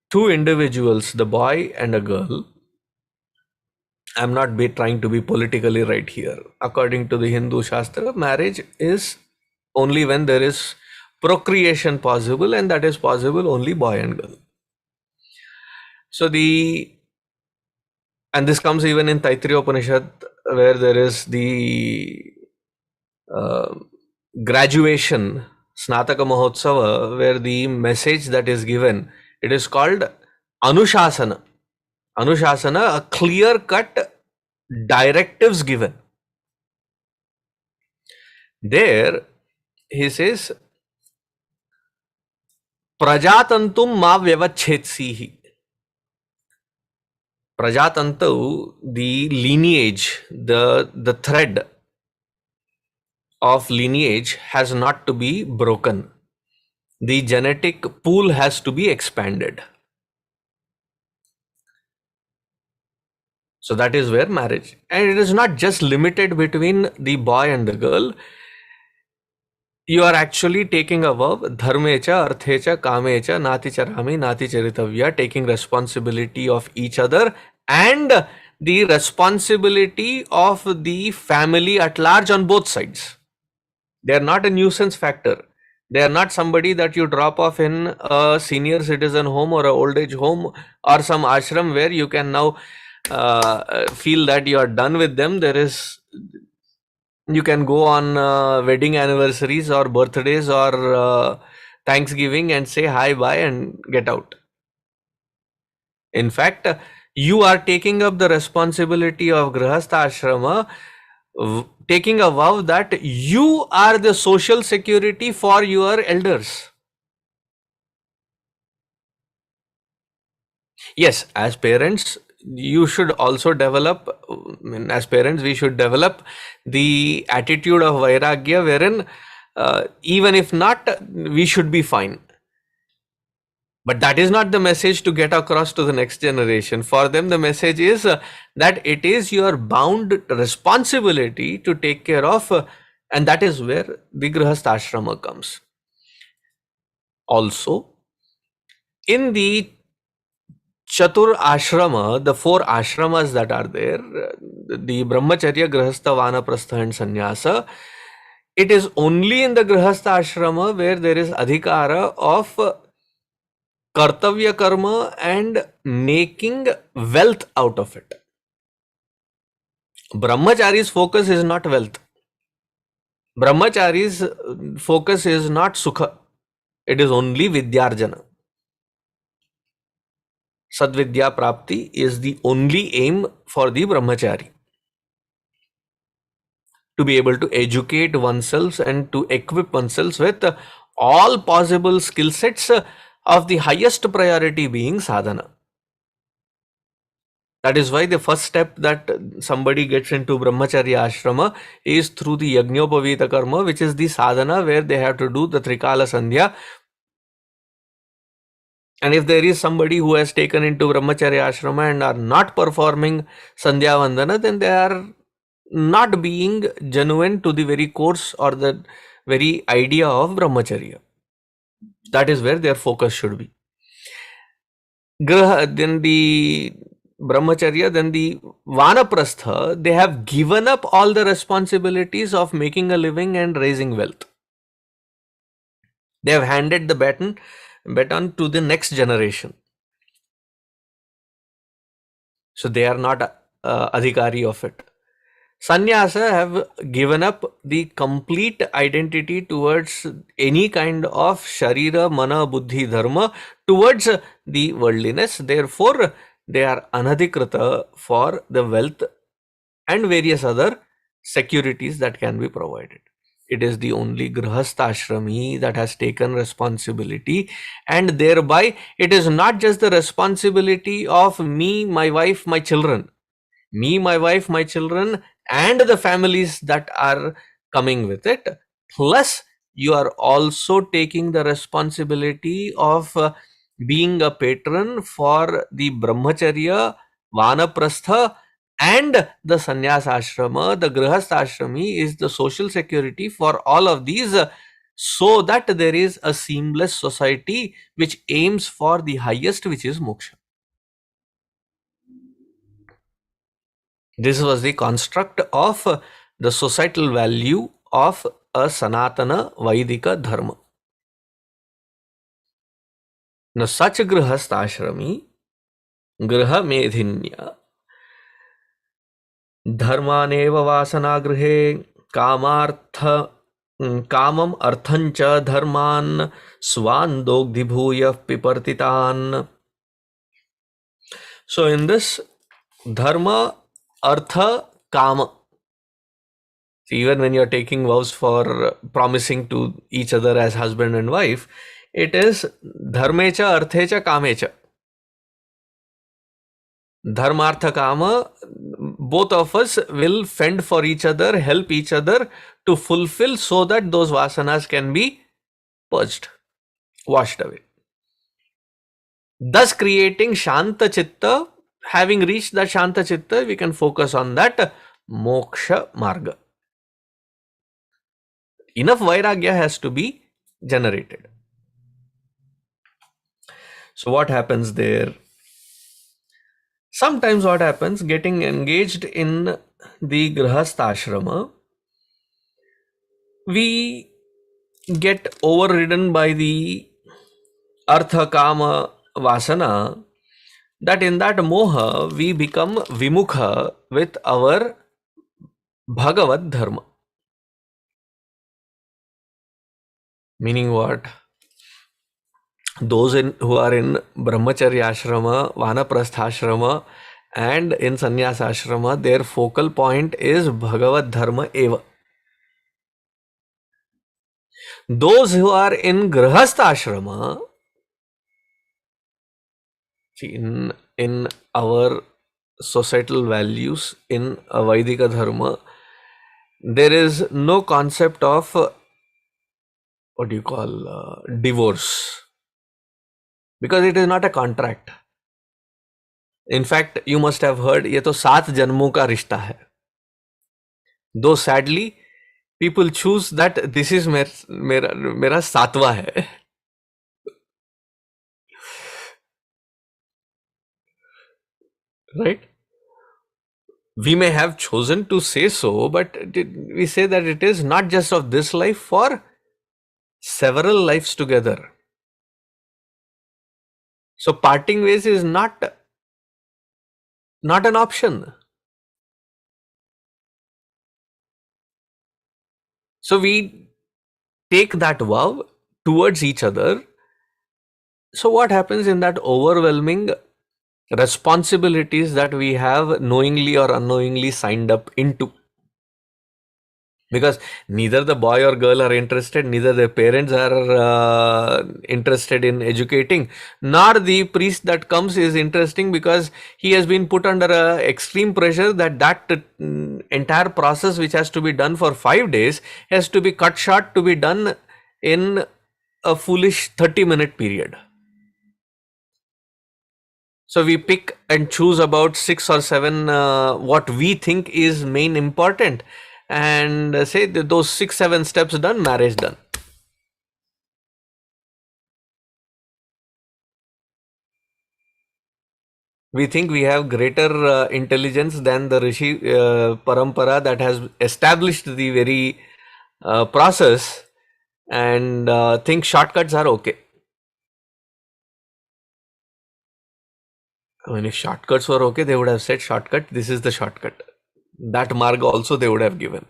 two individuals, the boy and a girl, I'm not trying to be politically right here. According to the Hindu Shastra, marriage is only when there is procreation possible, and that is possible only boy and girl. So and this comes even in Taittiriya Upanishad, where there is the graduation, Snataka Mahotsava, where the message that is given, it is called Anushasana. Anushasana, a clear-cut directives given. There, he says, Prajatantum ma vyavachhetsihi. Prajatantu, the lineage, the thread of lineage has not to be broken. The genetic pool has to be expanded. So that is where marriage. And it is not just limited between the boy and the girl. You are actually taking a verb, dharmecha, arthecha, kamecha, nati charami, nati charitavya, taking responsibility of each other and the responsibility of the family at large on both sides. They are not a nuisance factor. They are not somebody that you drop off in a senior citizen home or an old age home or some ashram where you can now feel that you are done with them, you can go on wedding anniversaries or birthdays or Thanksgiving and say hi, bye, and get out. In fact, you are taking up the responsibility of Grihastha Ashrama, taking a vow that you are the social security for your elders. Yes, as parents, you should also develop, as parents, we should develop the attitude of Vairagya, wherein even if not, we should be fine. But that is not the message to get across to the next generation. For them, the message is that it is your bound responsibility to take care of, and that is where the Grihastha Ashrama comes. Also, in the Chatur Ashrama, the four ashramas that are there, the Brahmacharya, Grihastha, Vanaprastha and Sannyasa, it is only in the Grihastha Ashrama where there is adhikara of kartavya karma and making wealth out of it. Brahmachari's focus is not wealth. Brahmachari's focus is not sukha. It is only vidyarjana. Sadvidya prapti is the only aim for the brahmachari. To be able to educate oneself and to equip oneself with all possible skill sets of the highest priority being sadhana. That is why the first step that somebody gets into brahmacharya ashrama is through the yajnopavita karma, which is the sadhana where they have to do the trikala sandhya. And if there is somebody who has taken into brahmacharya ashrama and are not performing sandhya vandana, then they are not being genuine to the very course or the very idea of brahmacharya. That is where their focus should be. Then the brahmacharya, then the vanaprastha, they have given up all the responsibilities of making a living and raising wealth. They have handed the baton to the next generation. So they are not adhikari of it. Sannyasa have given up the complete identity towards any kind of sharira, mana, buddhi, dharma, towards the worldliness. Therefore, they are anadhikrita for the wealth and various other securities that can be provided. It is the only grihastha ashrami that has taken responsibility, and thereby it is not just the responsibility of me, my wife, my children. Me, my wife, my children, and the families that are coming with it. Plus, you are also taking the responsibility of being a patron for the brahmacharya, vanaprastha, and the sannyas ashrama. The grihastha ashrami is the social security for all of these, so that there is a seamless society which aims for the highest, which is moksha. This was the construct of the societal value of a Sanatana Vaidika Dharma. Now, such Grihastha-ashrami, Griha Medhinya, Dharmaneva Vasanagrihe, Kamam Arthancha Dharman, Swan Dogdhibhuya Pipartitan. So, in this Dharma, Artha, Kama. So even when you're taking vows for promising to each other as husband and wife, it is dharmecha, arthecha, kamecha. Dharmartha kama, both of us will fend for each other, help each other to fulfill so that those vasanas can be purged, washed away. Thus creating Shanta Chitta. Having reached that Shanta Chitta, we can focus on that Moksha Marga. Enough Vairagya has to be generated. So what happens there? Sometimes what happens, getting engaged in the Grihastha Ashrama, we get overridden by the Artha Kama Vasana, that in that moha we become vimukha with our Bhagavad Dharma. Meaning what? Those who are in Brahmacharya ashrama, Vanaprastha ashrama, and in Sannyasa ashrama, their focal point is Bhagavad Dharma eva. Those who are in Grahastha ashrama, see, in our societal values, in Vaidika Dharma, there is no concept of what do you call divorce, because it is not a contract. In fact, you must have heard ये तो 7 जन्मों का रिश्ता है. Though sadly, people choose that this is मेरा 7वां है. Right? We may have chosen to say so, but we say that it is not just of this life, for several lives together. So parting ways is not an option. So we take that vow towards each other. So what happens in that overwhelming responsibilities that we have knowingly or unknowingly signed up into? Because neither the boy or girl are interested, neither their parents are interested in educating, nor the priest that comes is interesting, because he has been put under extreme pressure that entire process, which has to be done for 5 days, has to be cut short to be done in a foolish 30-minute period. So we pick and choose about 6 or 7 what we think is main important, and say that those 6-7 steps done, marriage done. We think we have greater intelligence than the Rishi Parampara that has established the very process, and think shortcuts are okay. I mean, if shortcuts were okay, they would have said shortcut, this is the shortcut. That marg also they would have given.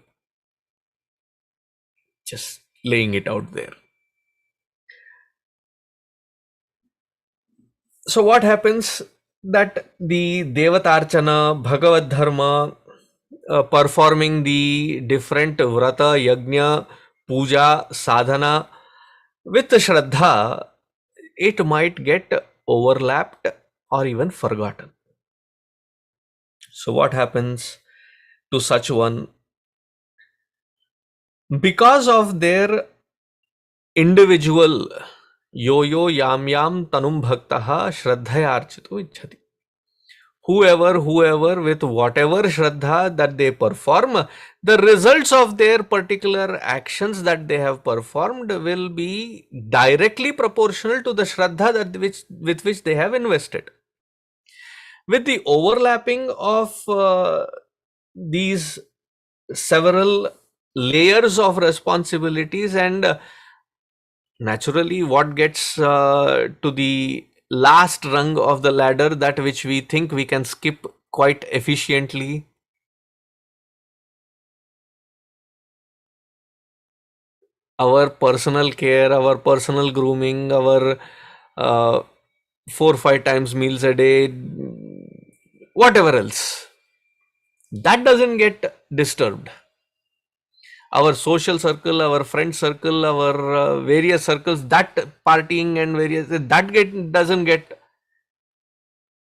Just laying it out there. So what happens that the Devatarchana, Bhagavad Dharma, performing the different vrata, yajna, puja, sadhana with Shraddha, it might get overlapped or even forgotten. So what happens to such one? Because of their individual yo yam yam tanum bhaktaha shraddhaya architu ichhati. Whoever with whatever shraddha that they perform, the results of their particular actions that they have performed will be directly proportional to the shraddha with which they have invested. With the overlapping of these several layers of responsibilities, and naturally what gets to the last rung of the ladder, that which we think we can skip quite efficiently, our personal care, our personal grooming, our 4-5 times meals a day, whatever else, that doesn't get disturbed. Our social circle, our friend circle, our various circles, that partying and various, that doesn't get.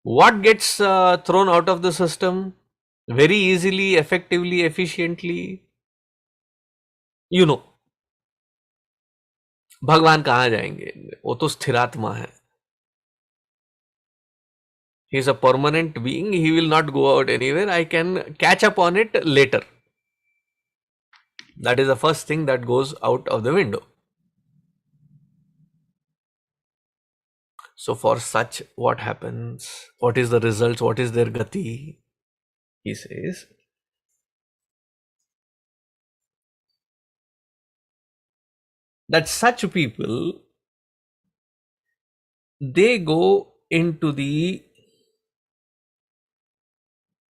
What gets thrown out of the system very easily, effectively, efficiently? You know, भगवान कहाँ जाएंगे? वो तो स्थिरात्मा है. He is a permanent being. He will not go out anywhere. I can catch up on it later. That is the first thing that goes out of the window. So for such, what happens? What is the results? What is their gati? He says, that such people, they go into the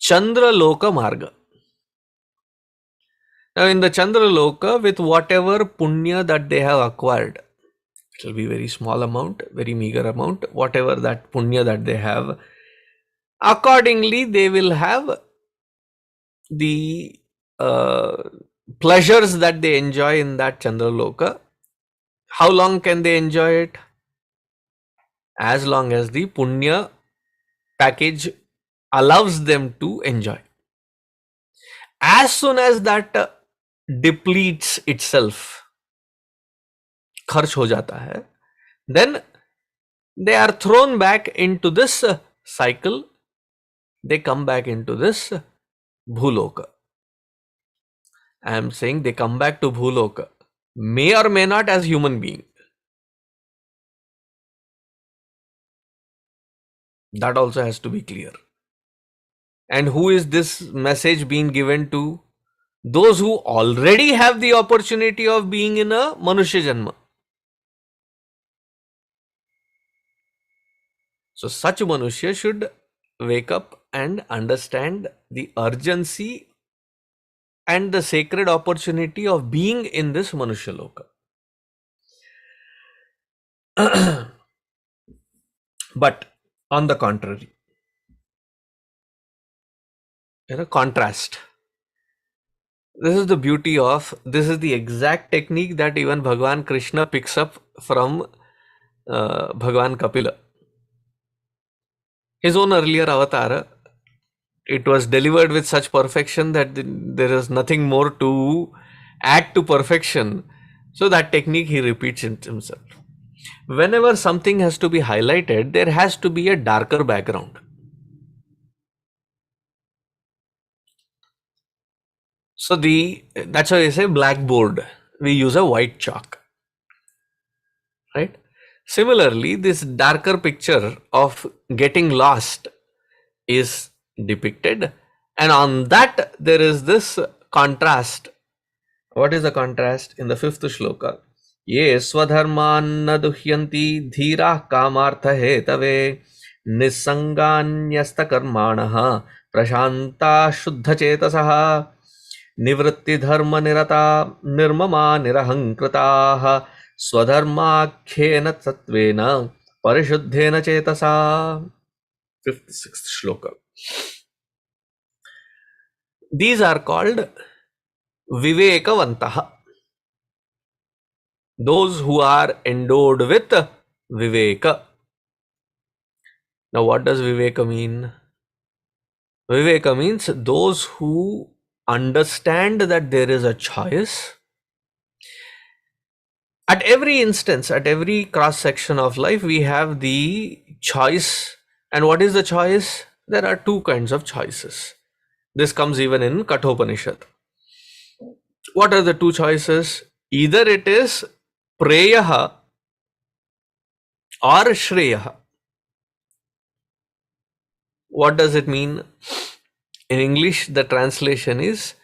Chandraloka Marga. Now in the Chandraloka, with whatever punya that they have acquired, it will be very small amount, very meager amount, whatever that punya that they have, accordingly they will have the pleasures that they enjoy in that Chandraloka. How long can they enjoy it? As long as the punya package allows them to enjoy. As soon as that depletes itself, खर्च हो जाता है, then they are thrown back into this cycle. They come back into this bhuloka. I am saying they come back to bhuloka, may or may not as human being. That also has to be clear. And who is this message being given to? Those who already have the opportunity of being in a Manushya Janma. So such Manushya should wake up and understand the urgency and the sacred opportunity of being in this Manushya Loka. But on the contrary, contrast. This is the beauty of, this is the exact technique that even Bhagavan Krishna picks up from Bhagavan Kapila. His own earlier avatar, it was delivered with such perfection that there is nothing more to add to perfection. So that technique he repeats it himself. Whenever something has to be highlighted, there has to be a darker background. So that's why I say blackboard. We use a white chalk, right? Similarly, this darker picture of getting lost is depicted, and on that there is this contrast. What is the contrast? In the fifth shloka, ye swadharman duhyanti dhira kamartha hetave nisanganyasta karmanaha prashanta shuddha chetasaha निवृत्ति धर्म निरता निर्ममा निरहंकृताः स्वधर्माख्येन तत्वेन परिशुद्धेन चेतसा. Fifth, sixth shloka. These are called vivekavantah. Those who are endowed with viveka. Now what does viveka mean? Viveka means those who understand that there is a choice. At every instance, at every cross section of life, we have the choice. And what is the choice? There are two kinds of choices. This comes even in Kathopanishad. What are the two choices? Either it is preyaha or shreyaha. What does it mean? In English, the translation is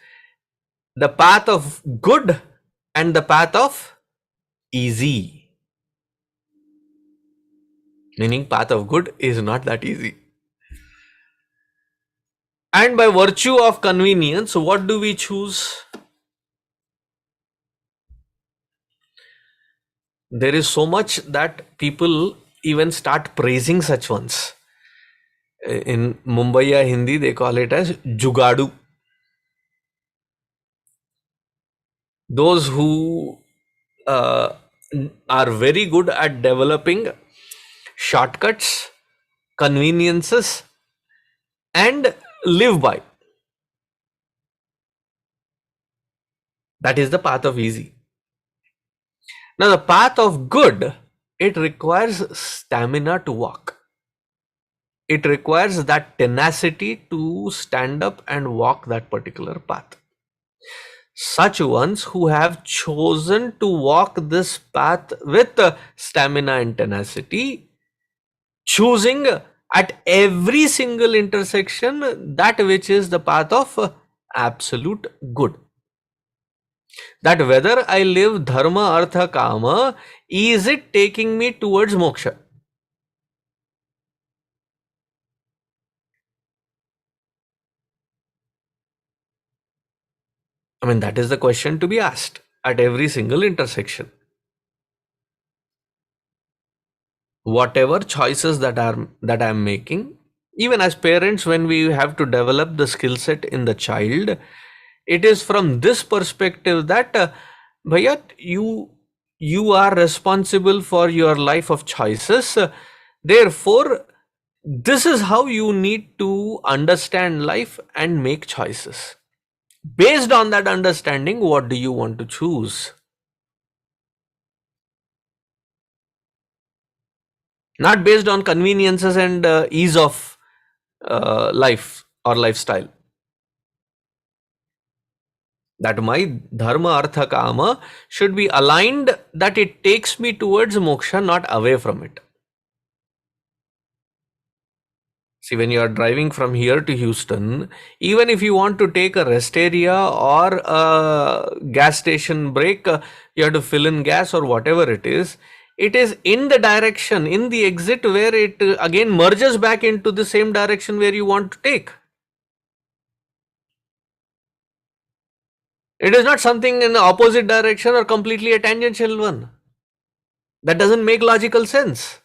the path of good and the path of easy. Meaning, path of good is not that easy. And by virtue of convenience, what do we choose? There is so much that people even start praising such ones. In Mumbai Hindi, they call it as Jugadu. Those who are very good at developing shortcuts, conveniences, and live by. That is the path of easy. Now, the path of good, it requires stamina to walk. It requires that tenacity to stand up and walk that particular path. Such ones who have chosen to walk this path with stamina and tenacity, choosing at every single intersection that which is the path of absolute good. That whether I live dharma, artha, kama, is it taking me towards moksha? I mean, that is the question to be asked at every single intersection. Whatever choices that I'm making, even as parents, when we have to develop the skill set in the child, it is from this perspective that bhaiya, you are responsible for your life of choices. Therefore, this is how you need to understand life and make choices. Based on that understanding, what do you want to choose? Not based on conveniences and ease of life or lifestyle. That my dharma, artha, kama should be aligned, that it takes me towards moksha, not away from it. See, when you are driving from here to Houston, even if you want to take a rest area or a gas station break, you have to fill in gas or whatever it is in the direction, in the exit, where it again merges back into the same direction where you want to take. It is not something in the opposite direction or completely a tangential one. That doesn't make logical sense.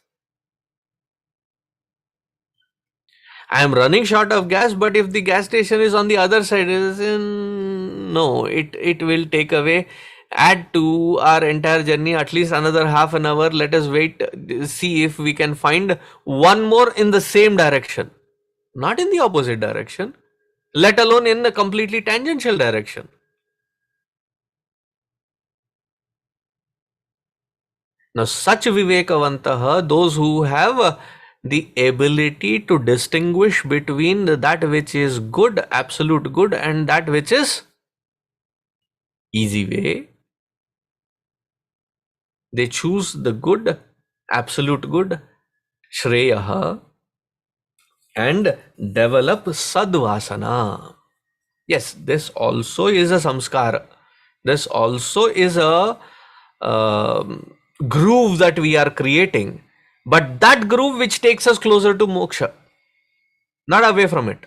I am running short of gas, but if the gas station is on the other side, no, it will take away, add to our entire journey at least another half an hour. Let us wait, see if we can find one more in the same direction, not in the opposite direction, let alone in a completely tangential direction. Now, such Vivekavantaha, those who have the ability to distinguish between that which is good, absolute good, and that which is easy way, they choose the good, absolute good, Shreyaha, and develop Sadvasana. Yes, this also is a samskara. This also is a groove that we are creating. But that groove which takes us closer to moksha, not away from it.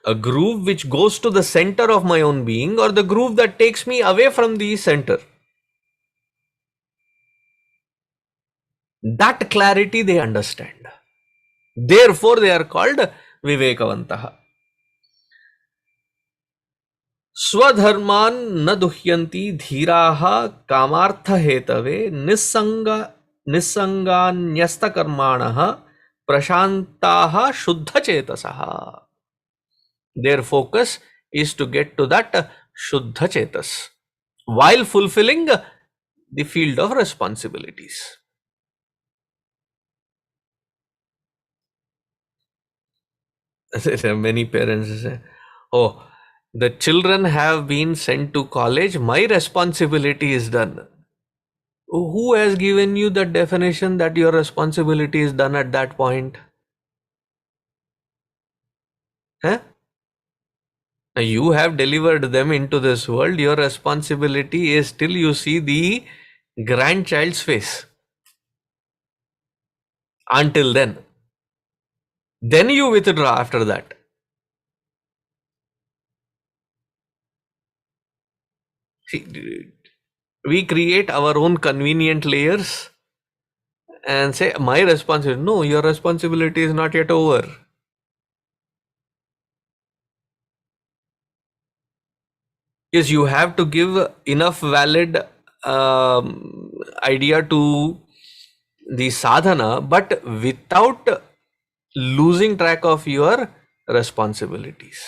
A groove which goes to the center of my own being, or the groove that takes me away from the center. That clarity they understand. Therefore, they are called Vivekavantaha. Swadharman na duhyanti dhiraha kamartha hetave nisanganyasta karmanaha prashantaha shuddha chetasaha. Their focus is to get to that shuddha chetas while fulfilling the field of responsibilities. Many parents say, oh, the children have been sent to college, my responsibility is done. Who has given you the definition that your responsibility is done at that point? Huh? You have delivered them into this world. Your responsibility is till you see the grandchild's face. Until then you withdraw after that. See, we create our own convenient layers and say, my responsibility. No, your responsibility is not yet over. Yes, you have to give enough valid idea to the sadhana, but without losing track of your responsibilities.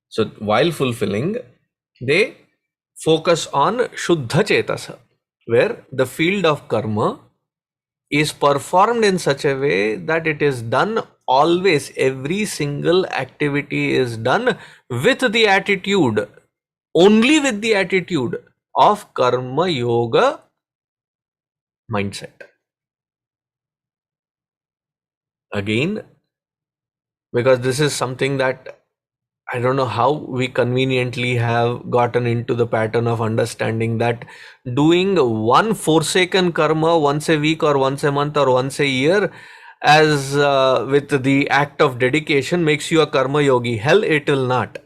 So while fulfilling, they focus on Shuddha Chetasa, where the field of karma is performed in such a way that it is done always, every single activity is done with the attitude, only with the attitude of Karma Yoga mindset. Again, because this is something that I don't know how we conveniently have gotten into the pattern of understanding that doing one forsaken karma once a week or once a month or once a year as with the act of dedication makes you a karma yogi. Hell, it will not.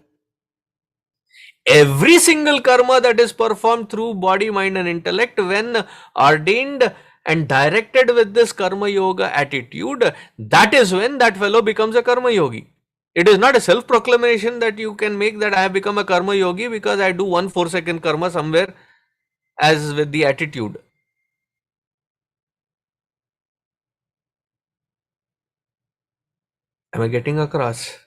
Every single karma that is performed through body, mind, and intellect, when ordained and directed with this karma yoga attitude, that is when that fellow becomes a karma yogi. It is not a self proclamation that you can make that I have become a karma yogi because I do 1/4 karma somewhere, as with the attitude. Am I getting across?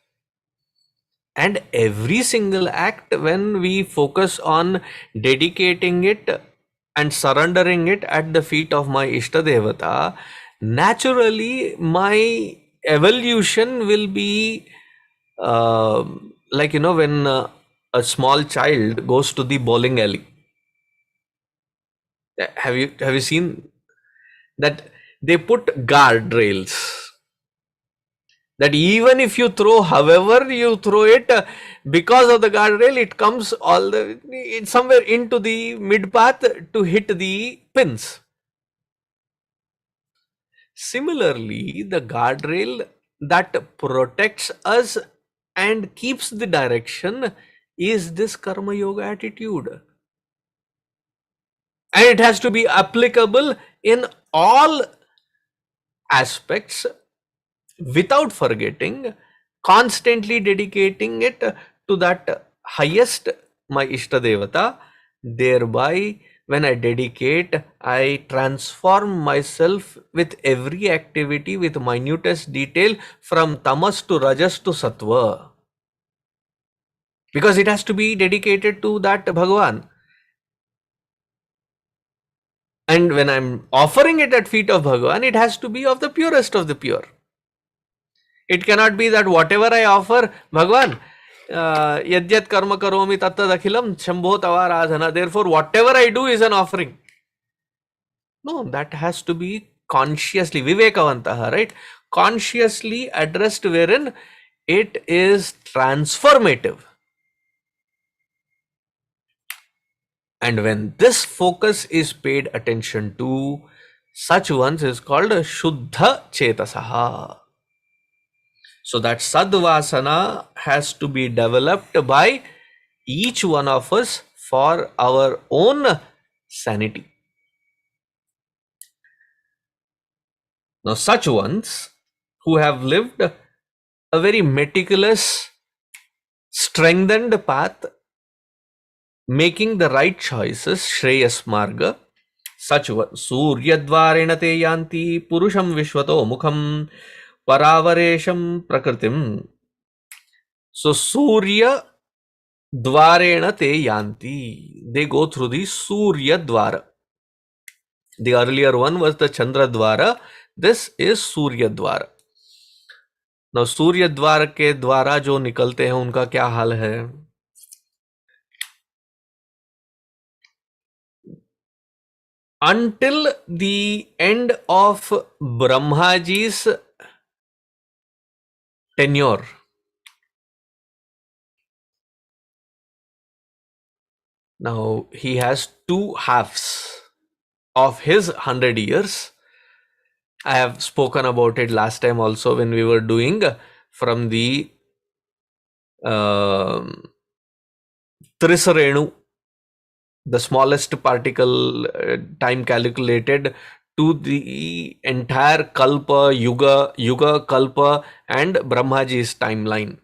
And every single act, when we focus on dedicating it and surrendering it at the feet of my Ishtadevata, naturally my evolution will be like, when a small child goes to the bowling alley. Have you seen that they put guardrails, that even if you throw however you throw it, because of the guardrail, it comes it's somewhere into the mid path to hit the pins. Similarly, the guardrail that protects us and keeps the direction is this karma yoga attitude, and it has to be applicable in all aspects without forgetting, constantly dedicating it to that highest, my Ishtadevata. Thereby, when I dedicate, I transform myself with every activity with minutest detail from tamas to rajas to sattva. Because it has to be dedicated to that Bhagavan. And when I'm offering it at feet of Bhagavan, it has to be of the purest of the pure. It cannot be that whatever I offer, Bhagavan, yadyat karma karomi tattad akhilam shambho tavaradhana. Therefore, whatever I do is an offering. No, that has to be consciously, vivekavantaha, right? Consciously addressed, wherein it is transformative. And when this focus is paid attention to, such ones is called Shuddha Chetasaha. So that sadvasana has to be developed by each one of us for our own sanity. Now, such ones who have lived a very meticulous, strengthened path, making the right choices, Shreyas Marga, such ones, Suryadvarena te yanti purusham vishwato mukham paravaresham prakritim. So, Surya Dvarena te yanti. They go through the Surya Dvara. The earlier one was the Chandra Dvara. This is Surya Dvara. Now, सूर्य द्वार के द्वारा जो निकलते हैं उनका क्या हाल है? Until the end of Brahmaji's tenure, now he has two halves of his 100 years. I have spoken about it last time also when we were doing from the Trisarenu, the smallest particle, time calculated to the entire Kalpa, Yuga, Kalpa, and Brahmaji's timeline.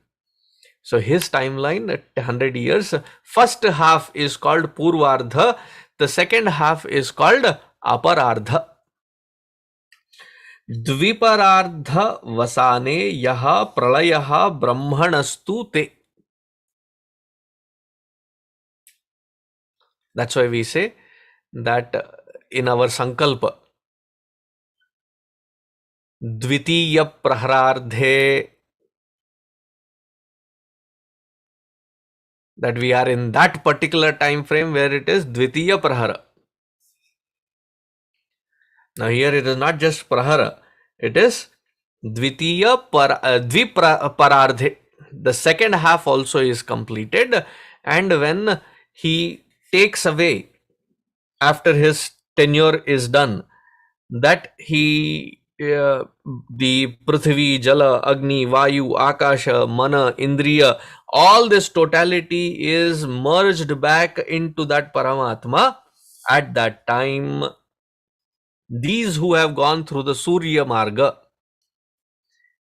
So his timeline at 100 years, first half is called Purvardha, the second half is called Aparardha. Dviparardha vasane yaha pralayaha brahmanastu te. That's why we say that in our Sankalpa, Dvitiya Praharardhe, that we are in that particular time frame where it is Dvitiya Prahara. Now here it is not just Prahara, it is Dvitiya Dviparardhe. The second half also is completed, and when he takes away after his tenure is done, that he the Prithvi, Jala, Agni, Vayu, Akasha, Mana, Indriya, all this totality is merged back into that Paramatma. At that time, these who have gone through the Surya Marga,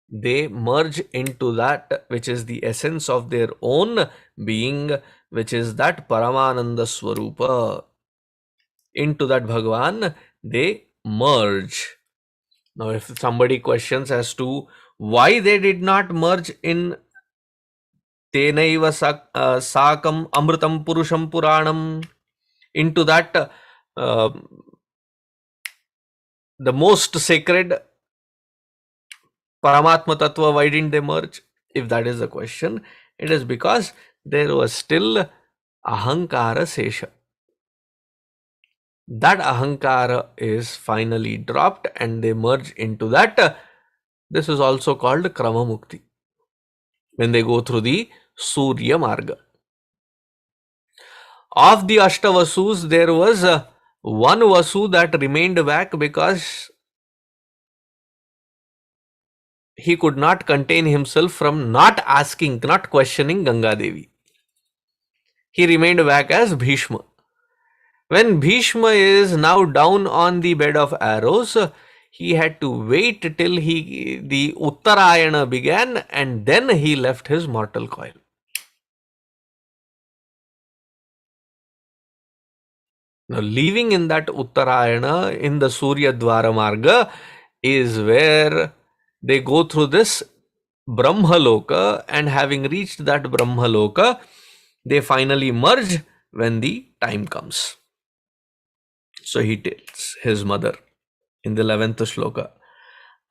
they merge into that which is the essence of their own being, which is that Paramananda Swarupa. Into that Bhagavan, they merge. Now, if somebody questions as to why they did not merge in Tenaiva Sakam Amritam Purusham Puranam, into that the most sacred Paramatma Tattva, why didn't they merge? If that is the question, it is because there was still Ahankara Sesha. That Ahankara is finally dropped and they merge into that. This is also called Krama Mukti, when they go through the Surya Marga. Of the Ashtavasus, there was one Vasu that remained back because he could not contain himself from not asking, not questioning Ganga Devi. He remained back as Bhishma. When Bhishma is now down on the bed of arrows, he had to wait till the Uttarayana began, and then he left his mortal coil. Now, leaving in that Uttarayana in the Surya Dwara Marga is where they go through this Brahmaloka, and having reached that Brahmaloka, they finally merge when the time comes. So he tells his mother in the 11th shloka,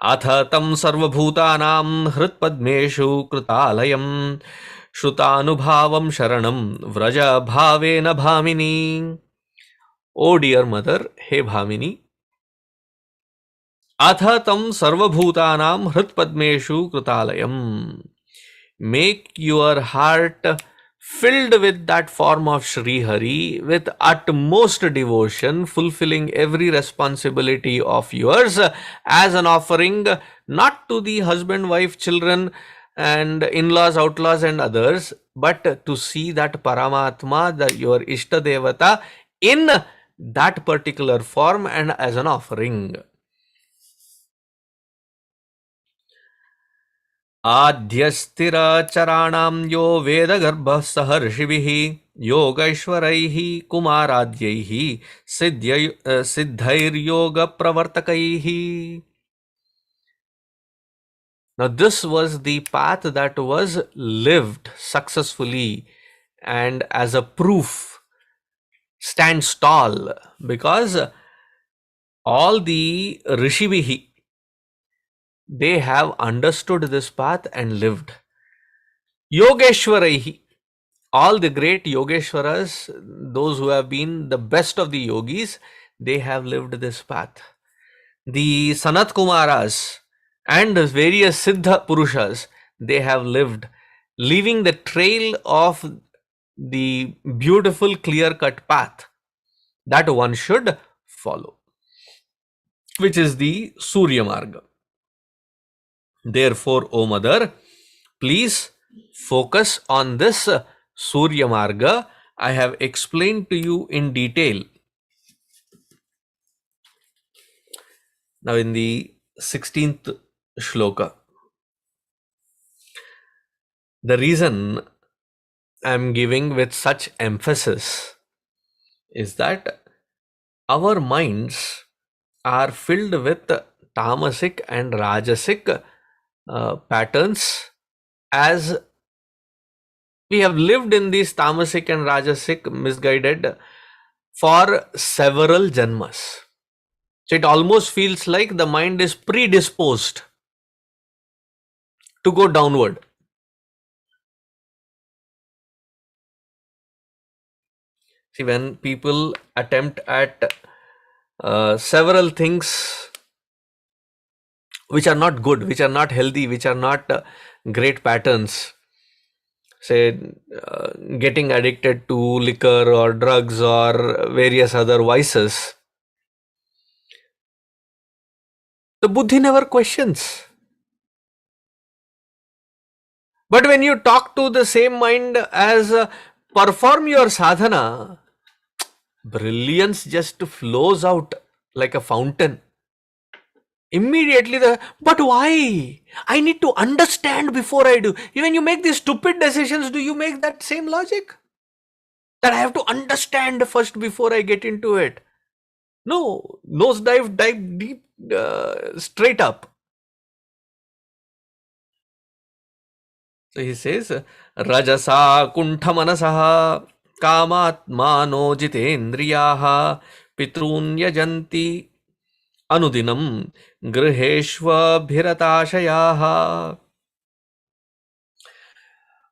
Atha tam sarvabhutanam hritpadmeshu kritalayam shrutanubhavam sharanam vraja bhavena bhamini. O dear mother, he Bhamini, Atha tam sarvabhutanam hritpadmeshu kritalayam. Make your heart filled with that form of Sri Hari with utmost devotion, fulfilling every responsibility of yours as an offering, not to the husband, wife, children, and in-laws, outlaws, and others, but to see that Paramatma, your Ishta Devata, in that particular form and as an offering. आद्यस्थिरचराणां yo वेदगर्भः सहर्षिभिः योगैश्वरैः कुमाराद्यैः सिद्धैर्योगप्रवर्तकैः. Now this was the path that was lived successfully and as a proof stands tall, because all the Rishibihi, they have understood this path and lived. Yogeshwaraihi, all the great Yogeshwaras, those who have been the best of the yogis, they have lived this path. The Sanat Kumaras and various Siddha Purushas, they have lived, leaving the trail of the beautiful clear-cut path that one should follow, which is the Surya Marga. Therefore, O mother, please focus on this Surya Marga. I have explained to you in detail. Now in the 16th shloka, the reason I am giving with such emphasis is that our minds are filled with tamasic and rajasic patterns, as we have lived in these tamasic and rajasic misguided for several janmas. So it almost feels like the mind is predisposed to go downward. See, when people attempt at several things which are not good, which are not healthy, which are not great patterns, say getting addicted to liquor or drugs or various other vices, The buddhi never questions. But when you talk to the same mind as perform your sadhana, brilliance just flows out like a fountain. Immediately but why? I need to understand before I do. When you make these stupid decisions, do you make that same logic? That I have to understand first before I get into it. No, dive deep, straight up. So he says, Rajasa kunthamanasaha kamatmano jitendriyaha pitrun yajanti anudinam griheshva bhiratashayah.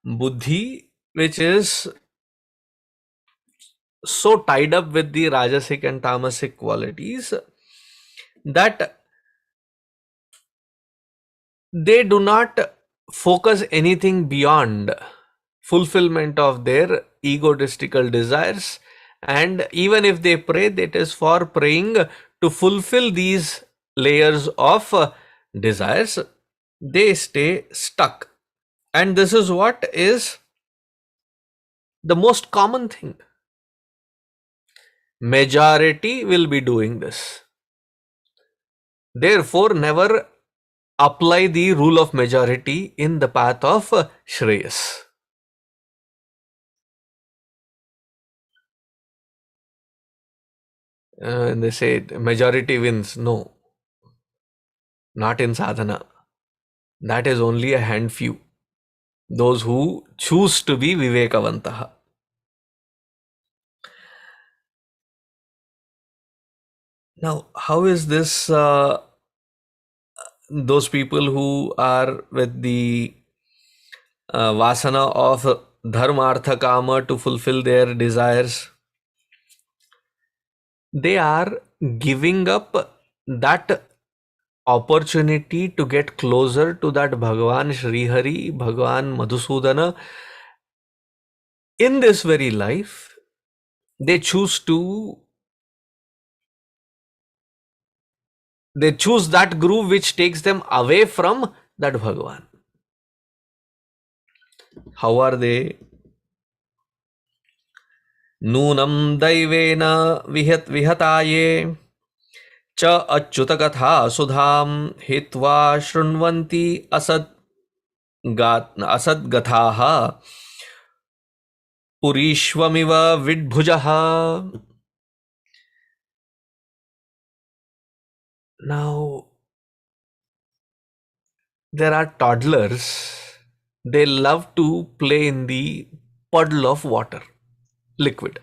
Buddhi, which is so tied up with the rajasic and tamasic qualities that they do not focus anything beyond fulfillment of their egotistical desires, and even if they pray, that is for praying to fulfill these layers of desires. They stay stuck, and this is what is the most common thing. Majority will be doing this. Therefore, never apply the rule of majority in the path of Shreyas. And they say majority wins. No, not in sadhana. That is only a hand few. Those who choose to be Vivekavantaha. Now, how is this? Those people who are with the vasana of dharma, artha, kama to fulfill their desires, they are giving up that opportunity to get closer to that Bhagavan Sri Hari, Bhagavan Madhusudana in this very life. They choose that guru which takes them away from that Bhagavan. How are they? Nunam daivena vihataye cha achyutakatha sudham hitva shrunvanti asadgathaha purishvamiva vidbhujaha. Now, there are toddlers. They love to play in the puddle of water, liquid.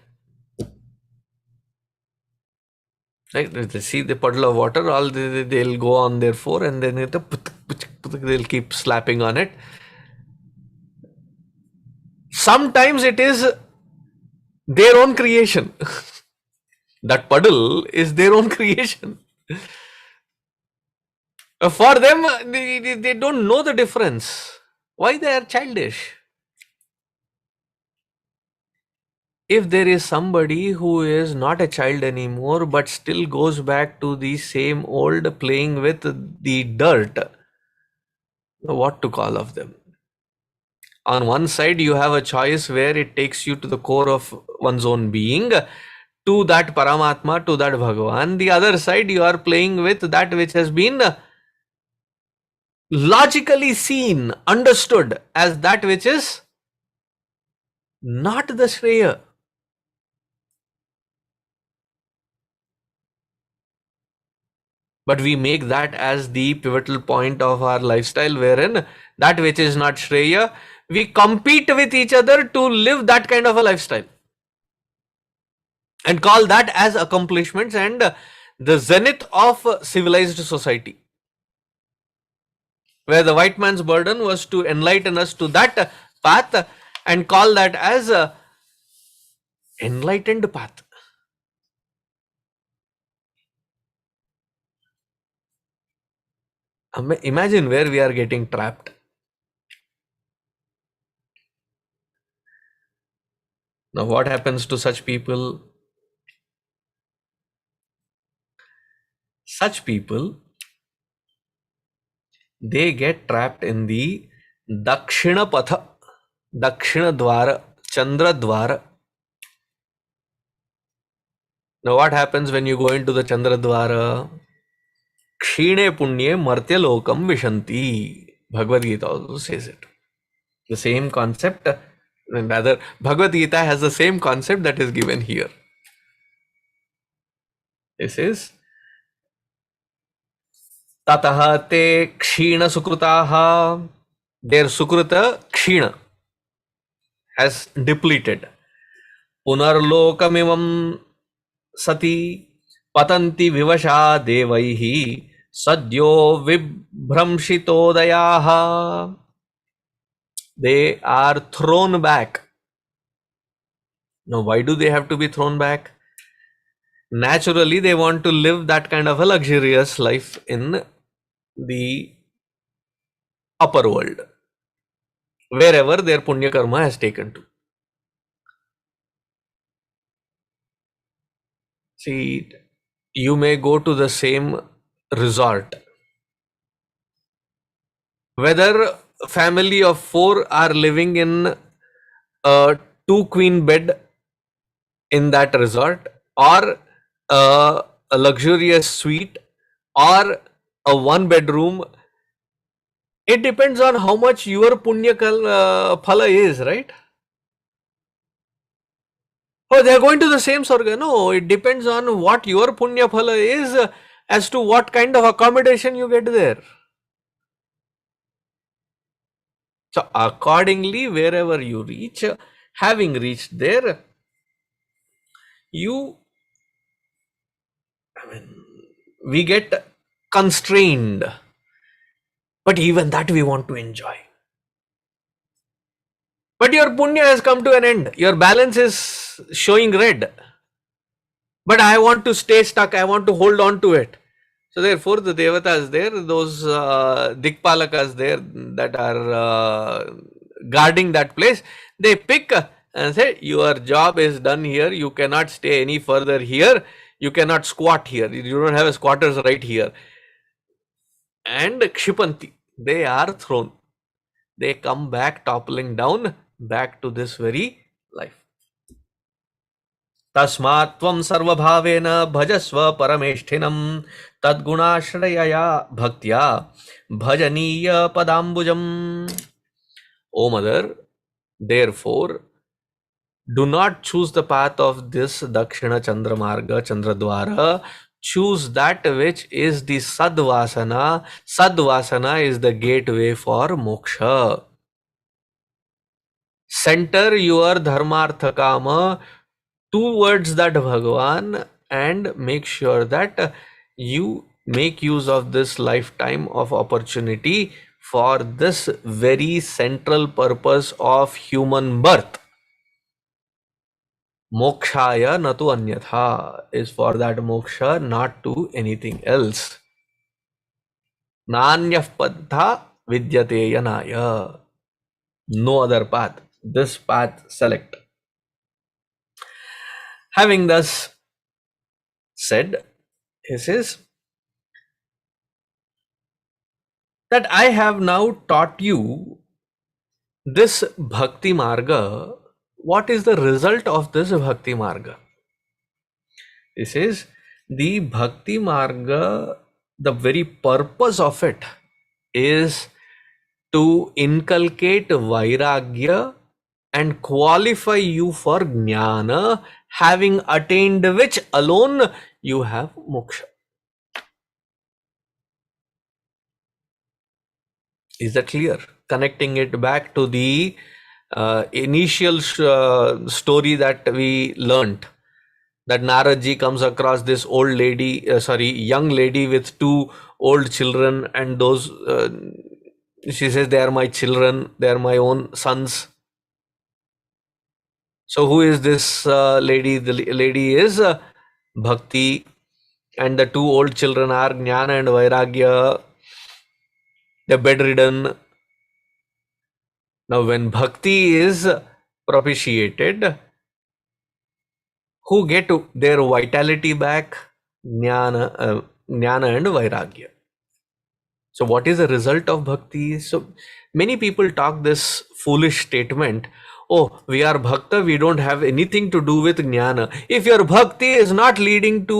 Right? They see the puddle of water, all they'll go on their four, and then they'll keep slapping on it. Sometimes it is their own creation. That puddle is their own creation. For them, they don't know the difference. Why they are childish? If there is somebody who is not a child anymore but still goes back to the same old playing with the dirt, what to call of them? On one side, you have a choice where it takes you to the core of one's own being, to that Paramatma, to that Bhagavan. The other side, you are playing with that which has been logically seen, understood as that which is not the Shreya. But we make that as the pivotal point of our lifestyle, wherein that which is not Shreya, we compete with each other to live that kind of a lifestyle and call that as accomplishments and the zenith of civilized society, where the white man's burden was to enlighten us to that path and call that as a enlightened path. Imagine where we are getting trapped. Now, what happens to such people? Such people they get trapped in the Dakshina Patha, Dakshina Dwara, Chandra Dwara. Now, what happens when you go into the Chandra Dwara? Kshine Punye Martya Lokam Vishanti. Bhagavad Gita also says it. The same concept, rather, Bhagavad Gita has the same concept that is given here. This is Tataha te Kshina Sukrutaha. Their Sukrita Kshina has depleted. Punarlokamimam Sati Patanti Vivasha Devaihi Sadyo Vibhramshitodayaha. They are thrown back. Now, why do they have to be thrown back? Naturally, they want to live that kind of a luxurious life in the upper world, wherever their punya karma has taken to. See, you may go to the same resort. Whether a family of 4 are living in a 2-queen bed in that resort, or a luxurious suite, or a 1-bedroom, it depends on how much your punya phala is, right? Oh, they are going to the same Sarga. No, it depends on what your punya phala is as to what kind of accommodation you get there. So, accordingly, wherever you reach, having reached there, we get constrained. But even that we want to enjoy. But your punya has come to an end. Your balance is showing red. But I want to stay stuck. I want to hold on to it. So therefore, the devatas there, those dikpalakas there that are guarding that place, they pick and say, your job is done here. You cannot stay any further here. You cannot squat here. You don't have a squatter's right here. And kshipanti, they are thrown. They come back toppling down back to this very life. Tasmat tvam sarvabhavena bhajasva parameshtinam tadgunashrayaya bhaktya bhajaniya padambujam. O mother, therefore, do not choose the path of this Dakshina Chandramarga, Chandradwara. Choose that which is the Sadvasana. Sadvasana is the gateway for moksha. Center your dharmartha kama towards that Bhagavan and make sure that you make use of this lifetime of opportunity for this very central purpose of human birth. Mokshaya natu anyatha is for that moksha, not to anything else. Nanyah padha vidyate yanaya. No other path. This path select. Having thus said, he says that I have now taught you this bhakti marga. What is the result of this bhakti marga? He says the bhakti marga, the very purpose of it is to inculcate vairagya and qualify you for jnana, having attained which alone you have moksha. Is that clear? Connecting it back to the initial story that we learnt, that Naradji comes across this old lady, young lady with 2 old children, and those, she says, they are my children, they are my own sons. So who is this lady? The lady is Bhakti, and the 2 old children are Jnana and Vairagya. They're bedridden. Now when Bhakti is propitiated, who get their vitality back? Jnana and Vairagya. So what is the result of bhakti? So many people talk this foolish statement, oh, we are bhakta, we don't have anything to do with jnana. If your bhakti is not leading to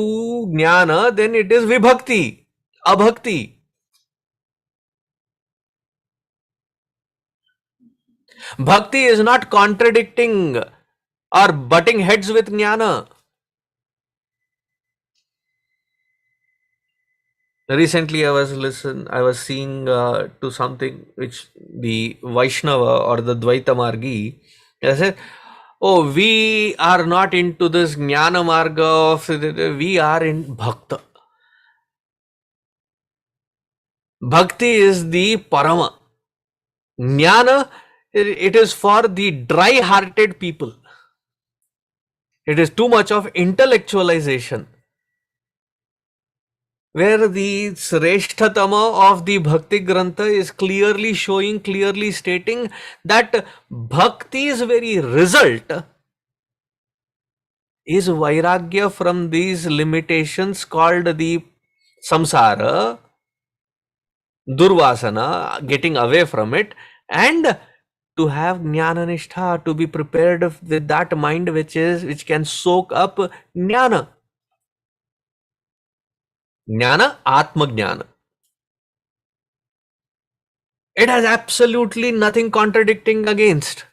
jnana, then it is vibhakti, abhakti. Bhakti is not contradicting or butting heads with jnana. Recently, I was seeing to something which the Vaishnava or the Dvaita Margi, I said, oh, we are not into this Jnana Marga, we are in Bhakta. Bhakti is the Parama. Jnana, it is for the dry-hearted people. It is too much of intellectualization. Where the Sreshtatama of the Bhakti Grantha is clearly showing, clearly stating that Bhakti's very result is Vairagya from these limitations called the Samsara, Durvasana, getting away from it, and to have Jnana Nishtha, to be prepared with that mind which can soak up Jnana. Jnana, Atma Jnana. It has absolutely nothing contradicting against.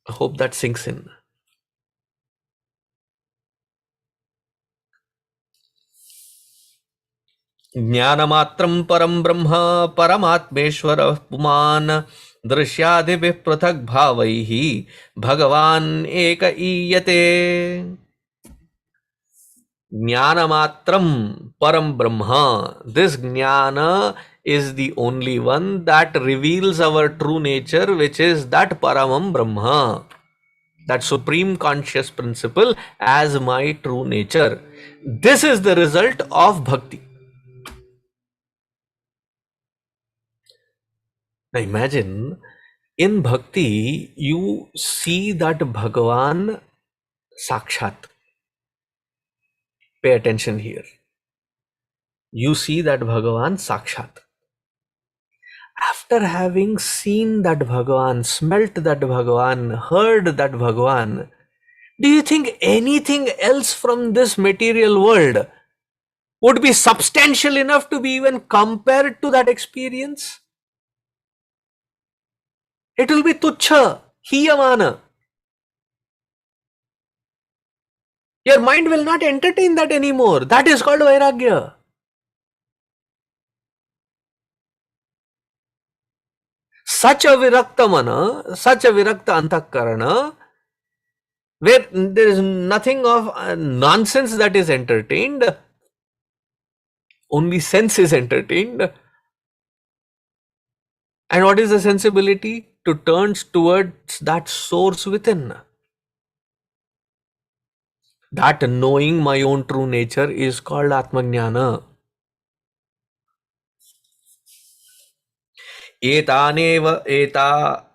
I hope that sinks in. Jnanamatram param brahma paramatmeshwara puman दृश्यादिभिः पृथक् भावैः भगवान् एक ईयते. Jnanamatram param brahma. This jnana is the only one that reveals our true nature, which is that paramam brahma, that supreme conscious principle as my true nature. This is the result of bhakti. Now imagine, in bhakti you see that Bhagavan Sakshat. Pay attention here. You see that Bhagavan Sakshat. After having seen that Bhagavan, smelt that Bhagavan, heard that Bhagavan, do you think anything else from this material world would be substantial enough to be even compared to that experience? It will be tuchha, hiyamana. Your mind will not entertain that anymore. That is called vairagya. Such a virakta mana, such a virakta antakarana, where there is nothing of nonsense that is entertained, only sense is entertained. And what is the sensibility? To turn towards that source within. That knowing my own true nature is called Atmajnana.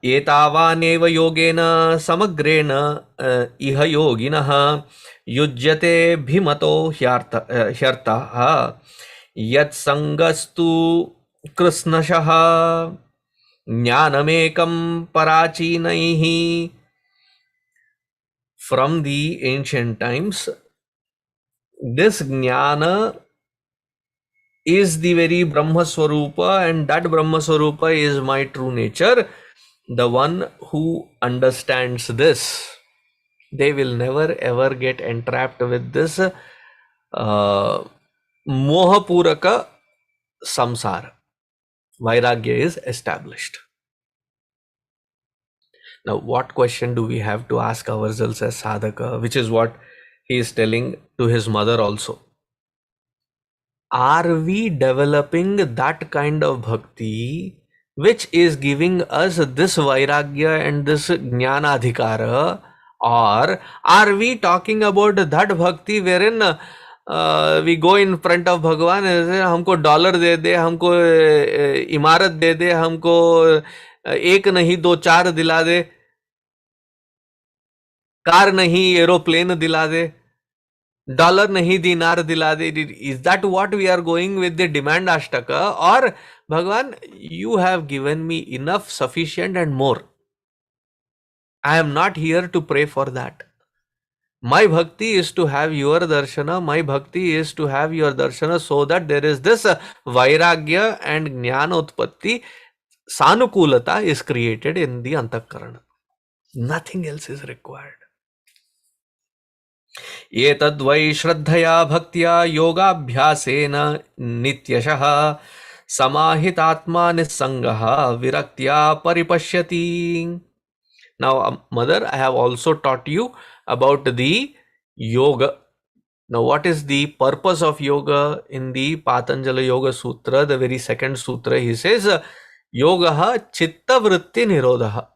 एतावानेव योगेन समग्रेण इह योगिनः युज्यते भिमतो ह्यर्थः यत्सङ्गस्तु कृष्णशः ज्ञानमेकं पराचीनैः. From the ancient times, this jnana is the very Brahma Swarupa, and that Brahma Swarupa is my true nature. The one who understands this, they will never ever get entrapped with this Mohapuraka samsara. Vairagya is established. Now, what question do we have to ask ourselves as sadhaka, which is what he is telling to his mother also? Are we developing that kind of bhakti which is giving us this vairagya and this jnana adhikara, or are we talking about that bhakti wherein we go in front of Bhagavan and say, हमको dollar दे दे, हमको इमारत दे दे, हमको एक नहीं दो चार दिला दे. Car नहीं एरोप्लेन दिला दे, डॉलर नहीं दीनार दिला दे. Is that what we are going with the demand अष्टक? और भगवान, you have given me enough, sufficient and more. I am not here to pray for that. My bhakti is to have your darshana. My bhakti is to have your darshana so that there is this vairagya and jnana utpatti, sanukulata is created in the antakarana. Nothing else is required. एतद्वै श्रद्धया भक्त्या योगाभ्यासेन नित्यशः समाहितात्मा निस्संगः विरक्त्या परिपश्यति. Now, mother, I have also taught you about the yoga. Now, what is the purpose of yoga? In the Patanjali Yoga Sutra, the very second sutra, he says, Yogaha chitta vritti nirodha.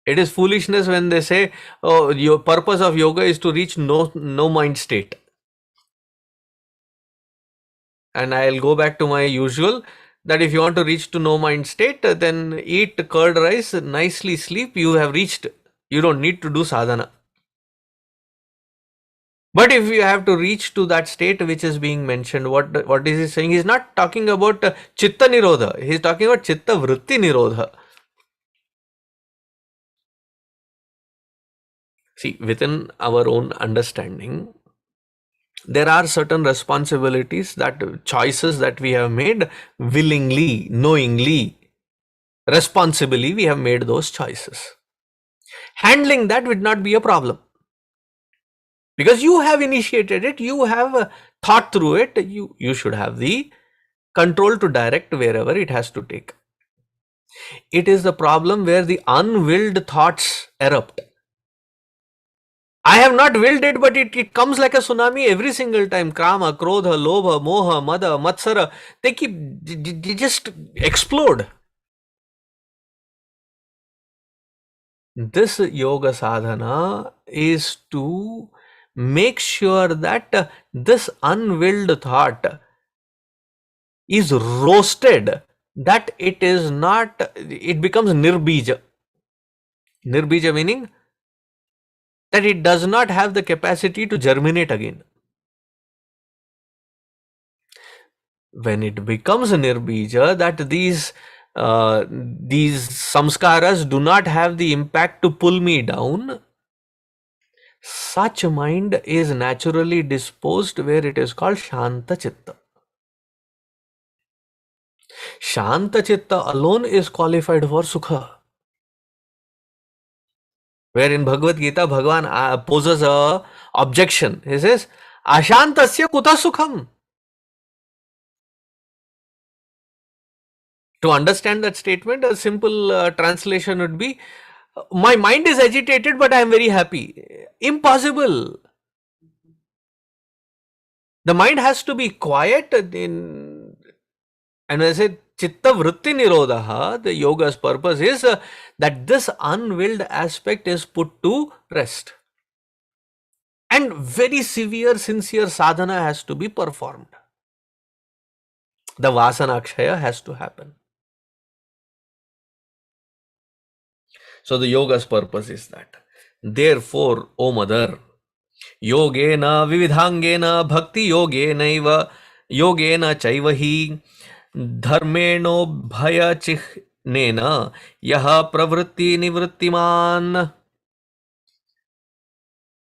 It is foolishness when they say, oh, your purpose of yoga is to reach no mind state. And I'll go back to my usual, that if you want to reach to no mind state, then eat curd rice, nicely sleep, you have reached. You don't need to do sadhana. But if you have to reach to that state which is being mentioned, what is he saying? He's not talking about chitta nirodha. He's talking about chitta vritti nirodha. See, within our own understanding, there are certain responsibilities, that choices that we have made willingly, knowingly, responsibly, we have made those choices. Handling that would not be a problem. Because you have initiated it, you have thought through it, you should have the control to direct wherever it has to take. It is the problem where the unwilled thoughts erupt. I have not willed it, but it comes like a tsunami every single time. Kama, Krodha, Lobha, Moha, Mada, Matsara, they just explode. This yoga sadhana is to make sure that this unwilled thought is roasted, that it is not, it becomes nirbija. Nirbija meaning that it does not have the capacity to germinate again. When it becomes nirbija, that these samskaras do not have the impact to pull me down, such mind is naturally disposed where it is called Shanta Chitta. Shanta Chitta alone is qualified for Sukha. Where in Bhagavad Gita, Bhagavan poses a objection. He says, Ashantasya kuta sukham. To understand that statement, a simple translation would be, my mind is agitated, but I am very happy. Impossible. The mind has to be quiet. And when I say chitta vritti nirodha, the yoga's purpose is that this unwilled aspect is put to rest. And very severe, sincere sadhana has to be performed. The vasanakshaya has to happen. So the yoga's purpose is that. Therefore, O mother, yogena vividhangena bhakti yogenaiva yogena chaivahi dharmeno bhaya chihnena yaha pravritti nivrittiman.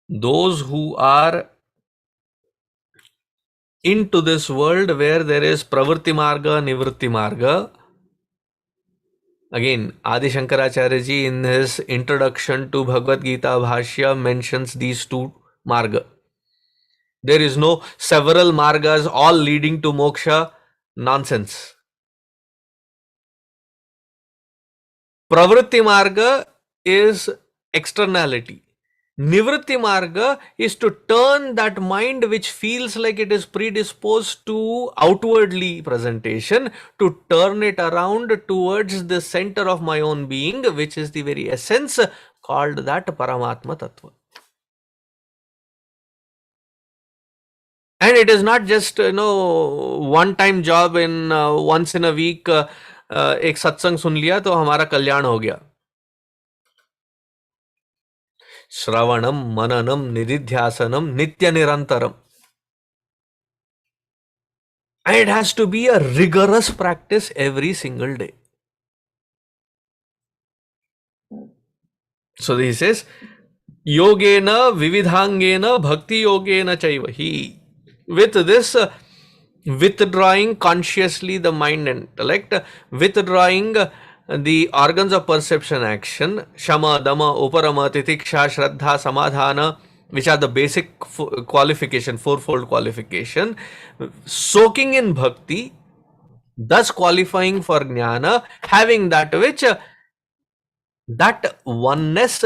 Those who are into this world where there is pravritti marga, nivritti marga. Again, Adi Shankaracharya ji in his introduction to Bhagavad Gita Bhashya mentions these two marga. There is no several margas all leading to moksha. Nonsense. Pravritti marga is externality. Nivritti marga is to turn that mind which feels like it is predisposed to outwardly presentation, to turn it around towards the center of my own being, which is the very essence, called that Paramatma Tattva. And it is not just, one time job in once in a week, एक सत्संग सुन लिया तो हमारा कल्याण हो गया. Shravanam, Mananam, Nididhyasanam, Nitya Nirantaram. And it has to be a rigorous practice every single day. So he says, Yogena Vividhangena Bhakti Yogena Chaivahi. With this, withdrawing consciously the mind and intellect, withdrawing the organs of perception action, Shama, Dama, Uparama, Titiksha, Shraddha, Samadhana, which are the basic qualification, fourfold qualification, soaking in bhakti, thus qualifying for jnana, having that which, that oneness,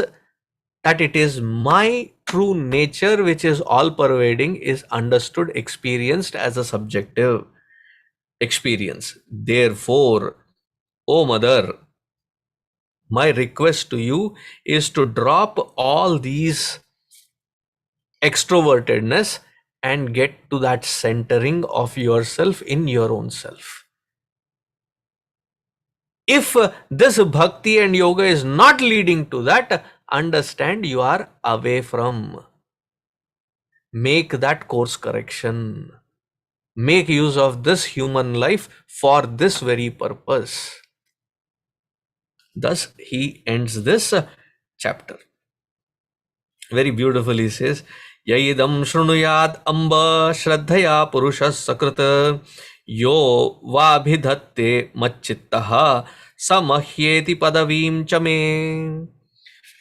that it is my true nature which is all pervading, is understood, experienced as a subjective experience. Therefore, O Mother, my request to you is to drop all these extrovertedness and get to that centering of yourself in your own self. If this bhakti and yoga is not leading to that, understand you are away from. Make that course correction. Make use of this human life for this very purpose. Thus, he ends this chapter. Very beautifully he says, Yaidam shrunuyad amba shraddhaya purushas sakrata yo vabhidhatte macchittaha samahyeti padavim chame.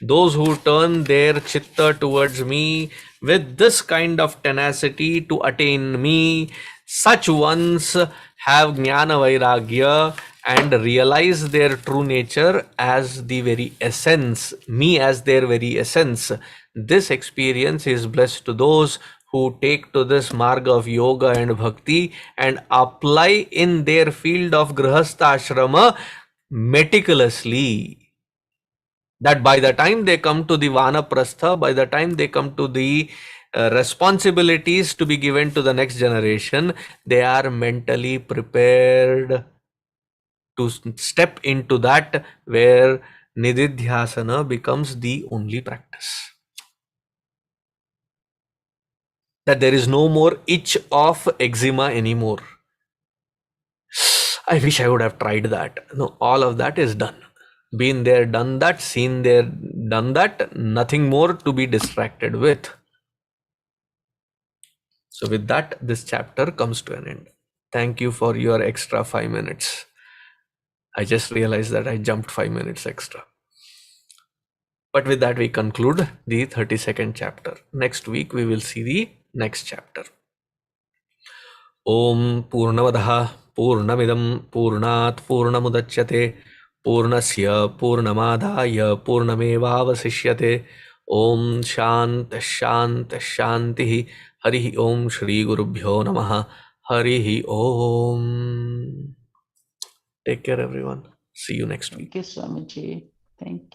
Those who turn their chitta towards me with this kind of tenacity to attain me, such ones have jnana vairagya and realize their true nature as the very essence, me as their very essence. This experience is blessed to those who take to this marga of yoga and bhakti and apply in their field of grihastha ashrama meticulously. That by the time they come to the vanaprastha, by the time they come to the responsibilities to be given to the next generation, they are mentally prepared to step into that where nididhyasana becomes the only practice. That there is no more itch of eczema anymore. I wish I would have tried that. No, all of that is done. Been there, done that, seen there, done that, nothing more to be distracted with. So with that, this chapter comes to an end. Thank you for your extra 5 minutes. I just realized that I jumped 5 minutes extra. But with that, we conclude the 32nd chapter. Next week, we will see the next chapter. Om Purnavadaha Purnamidam Purnat Purnamudachyate Purnasya Purnamadaya Purnamevavasishyate. Om Shant Shant Shanti. Harihi Om Shri Gurubhyo Namaha. Harihi Om. Take care, everyone. See you next week. Thank you, Swamiji. Thank you.